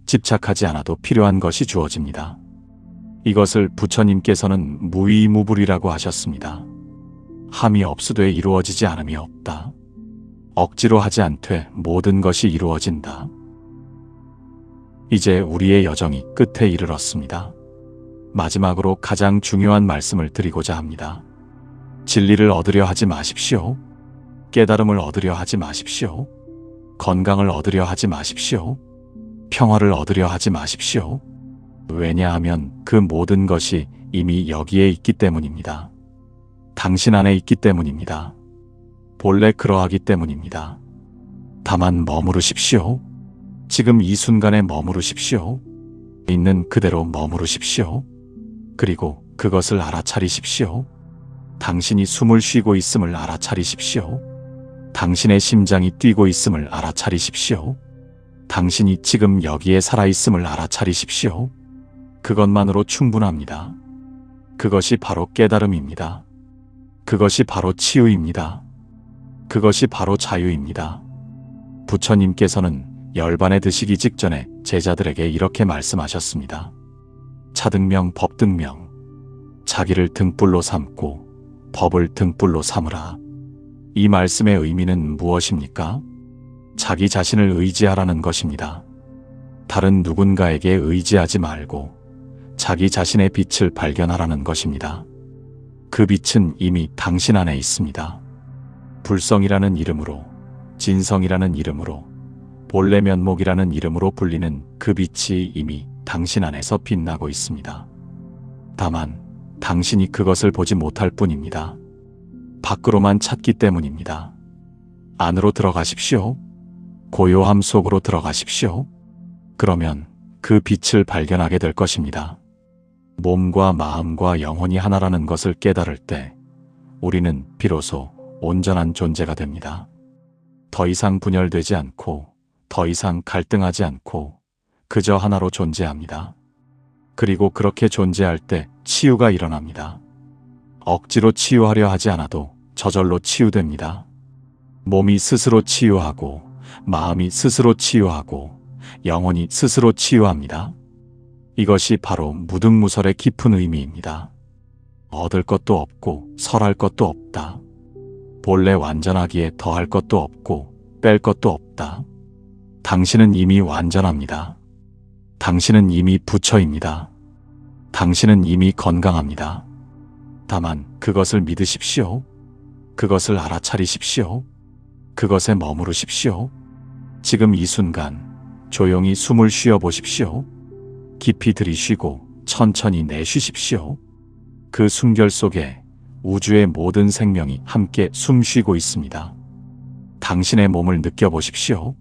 집착하지 않아도 필요한 것이 주어집니다. 이것을 부처님께서는 무위무불이라고 하셨습니다. 함이 없으되 이루어지지 않음이 없다. 억지로 하지 않되 모든 것이 이루어진다. 이제 우리의 여정이 끝에 이르렀습니다. 마지막으로 가장 중요한 말씀을 드리고자 합니다. 진리를 얻으려 하지 마십시오. 깨달음을 얻으려 하지 마십시오. 건강을 얻으려 하지 마십시오. 평화를 얻으려 하지 마십시오. 왜냐하면 그 모든 것이 이미 여기에 있기 때문입니다. 당신 안에 있기 때문입니다. 본래 그러하기 때문입니다. 다만 머무르십시오. 지금 이 순간에 머무르십시오. 있는 그대로 머무르십시오. 그리고 그것을 알아차리십시오. 당신이 숨을 쉬고 있음을 알아차리십시오. 당신의 심장이 뛰고 있음을 알아차리십시오. 당신이 지금 여기에 살아있음을 알아차리십시오. 그것만으로 충분합니다. 그것이 바로 깨달음입니다. 그것이 바로 치유입니다. 그것이 바로 자유입니다. 부처님께서는 열반에 드시기 직전에 제자들에게 이렇게 말씀하셨습니다. 차등명 법등명, 자기를 등불로 삼고 법을 등불로 삼으라. 이 말씀의 의미는 무엇입니까? 자기 자신을 의지하라는 것입니다. 다른 누군가에게 의지하지 말고 자기 자신의 빛을 발견하라는 것입니다. 그 빛은 이미 당신 안에 있습니다. 불성이라는 이름으로, 진성이라는 이름으로, 본래 면목이라는 이름으로 불리는 그 빛이 이미 당신 안에서 빛나고 있습니다. 다만 당신이 그것을 보지 못할 뿐입니다. 밖으로만 찾기 때문입니다. 안으로 들어가십시오. 고요함 속으로 들어가십시오. 그러면 그 빛을 발견하게 될 것입니다. 몸과 마음과 영혼이 하나라는 것을 깨달을 때 우리는 비로소 온전한 존재가 됩니다. 더 이상 분열되지 않고 더 이상 갈등하지 않고 그저 하나로 존재합니다. 그리고 그렇게 존재할 때 치유가 일어납니다. 억지로 치유하려 하지 않아도 저절로 치유됩니다. 몸이 스스로 치유하고 마음이 스스로 치유하고 영혼이 스스로 치유합니다. 이것이 바로 무등무설의 깊은 의미입니다. 얻을 것도 없고 설할 것도 없다. 본래 완전하기에 더할 것도 없고 뺄 것도 없다. 당신은 이미 완전합니다. 당신은 이미 부처입니다. 당신은 이미 건강합니다. 다만 그것을 믿으십시오. 그것을 알아차리십시오. 그것에 머무르십시오. 지금 이 순간 조용히 숨을 쉬어 보십시오. 깊이 들이쉬고 천천히 내쉬십시오. 그 숨결 속에 우주의 모든 생명이 함께 숨쉬고 있습니다. 당신의 몸을 느껴보십시오.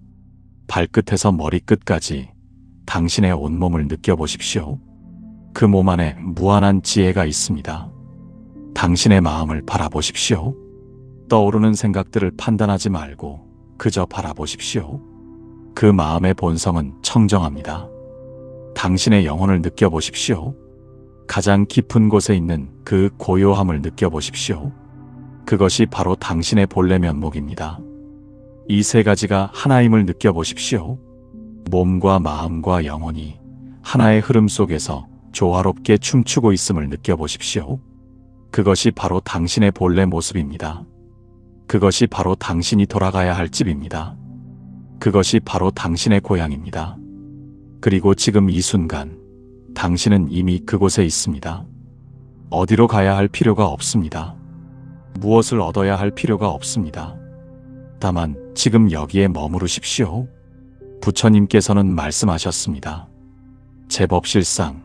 발끝에서 머리끝까지 당신의 온몸을 느껴보십시오. 그 몸 안에 무한한 지혜가 있습니다. 당신의 마음을 바라보십시오. 떠오르는 생각들을 판단하지 말고 그저 바라보십시오. 그 마음의 본성은 청정합니다. 당신의 영혼을 느껴보십시오. 가장 깊은 곳에 있는 그 고요함을 느껴보십시오. 그것이 바로 당신의 본래 면목입니다. 이 세 가지가 하나임을 느껴보십시오. 몸과 마음과 영혼이 하나의 흐름 속에서 조화롭게 춤추고 있음을 느껴보십시오. 그것이 바로 당신의 본래 모습입니다. 그것이 바로 당신이 돌아가야 할 집입니다. 그것이 바로 당신의 고향입니다. 그리고 지금 이 순간 당신은 이미 그곳에 있습니다. 어디로 가야 할 필요가 없습니다. 무엇을 얻어야 할 필요가 없습니다. 다만 지금 여기에 머무르십시오. 부처님께서는 말씀하셨습니다. 제법실상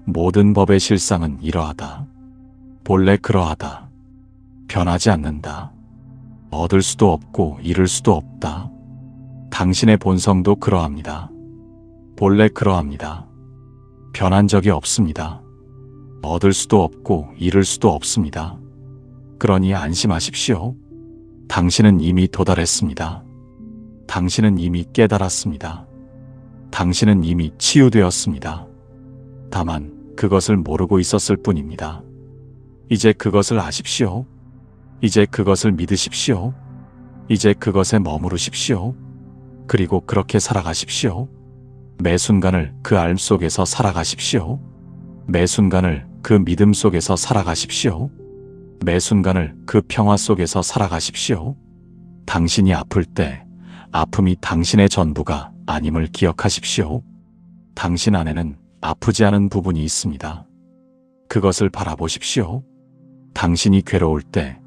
모든 법의 실상은 이러하다. 본래 그러하다. 변하지 않는다. 얻을 수도 없고 잃을 수도 없다. 당신의 본성도 그러합니다. 본래 그러합니다. 변한 적이 없습니다. 얻을 수도 없고 잃을 수도 없습니다. 그러니 안심하십시오. 당신은 이미 도달했습니다. 당신은 이미 깨달았습니다. 당신은 이미 치유되었습니다. 다만 그것을 모르고 있었을 뿐입니다. 이제 그것을 아십시오. 이제 그것을 믿으십시오. 이제 그것에 머무르십시오. 그리고 그렇게 살아가십시오. 매 순간을 그 알 속에서 살아가십시오. 매 순간을 그 믿음 속에서 살아가십시오. 매 순간을 그 평화 속에서 살아가십시오. 당신이 아플 때 아픔이 당신의 전부가 아님을 기억하십시오. 당신 안에는 아프지 않은 부분이 있습니다. 그것을 바라보십시오. 당신이 괴로울 때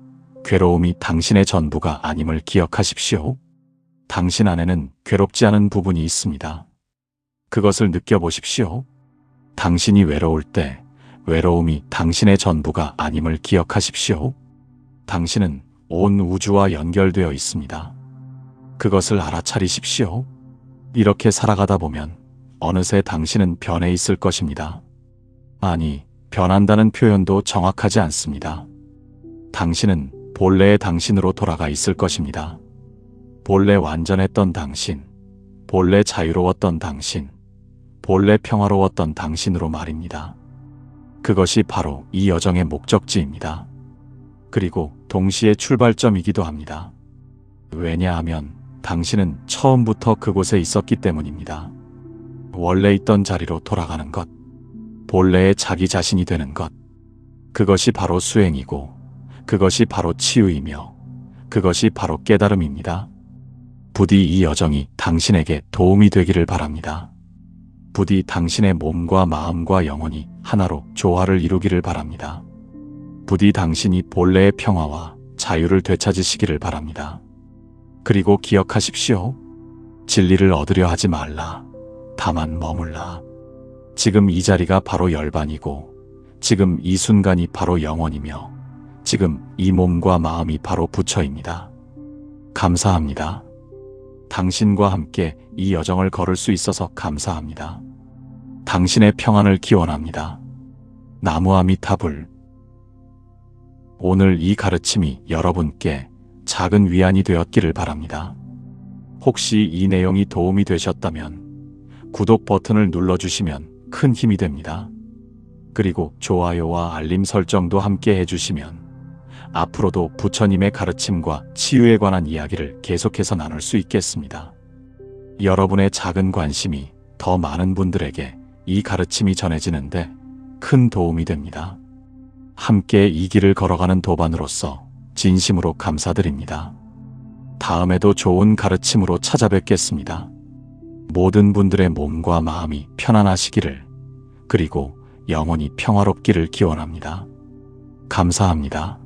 괴로움이 당신의 전부가 아님을 기억하십시오. 당신 안에는 괴롭지 않은 부분이 있습니다. 그것을 느껴보십시오. 당신이 외로울 때 외로움이 당신의 전부가 아님을 기억하십시오. 당신은 온 우주와 연결되어 있습니다. 그것을 알아차리십시오. 이렇게 살아가다 보면 어느새 당신은 변해 있을 것입니다. 아니, 변한다는 표현도 정확하지 않습니다. 당신은 본래의 당신으로 돌아가 있을 것입니다. 본래 완전했던 당신, 본래 자유로웠던 당신, 본래 평화로웠던 당신으로 말입니다. 그것이 바로 이 여정의 목적지입니다. 그리고 동시에 출발점이기도 합니다. 왜냐하면 당신은 처음부터 그곳에 있었기 때문입니다. 원래 있던 자리로 돌아가는 것, 본래의 자기 자신이 되는 것, 그것이 바로 수행이고, 그것이 바로 치유이며, 그것이 바로 깨달음입니다. 부디 이 여정이 당신에게 도움이 되기를 바랍니다. 부디 당신의 몸과 마음과 영혼이 하나로 조화를 이루기를 바랍니다. 부디 당신이 본래의 평화와 자유를 되찾으시기를 바랍니다. 그리고 기억하십시오. 진리를 얻으려 하지 말라. 다만 머물라. 지금 이 자리가 바로 열반이고, 지금 이 순간이 바로 영원이며, 지금 이 몸과 마음이 바로 부처입니다. 감사합니다. 당신과 함께 이 여정을 걸을 수 있어서 감사합니다. 당신의 평안을 기원합니다. 나무아미타불. 오늘 이 가르침이 여러분께 작은 위안이 되었기를 바랍니다. 혹시 이 내용이 도움이 되셨다면 구독 버튼을 눌러주시면 큰 힘이 됩니다. 그리고 좋아요와 알림 설정도 함께 해주시면 앞으로도 부처님의 가르침과 치유에 관한 이야기를 계속해서 나눌 수 있겠습니다. 여러분의 작은 관심이 더 많은 분들에게 이 가르침이 전해지는데 큰 도움이 됩니다. 함께 이 길을 걸어가는 도반으로서 진심으로 감사드립니다. 다음에도 좋은 가르침으로 찾아뵙겠습니다. 모든 분들의 몸과 마음이 편안하시기를, 그리고 영원히 평화롭기를 기원합니다. 감사합니다.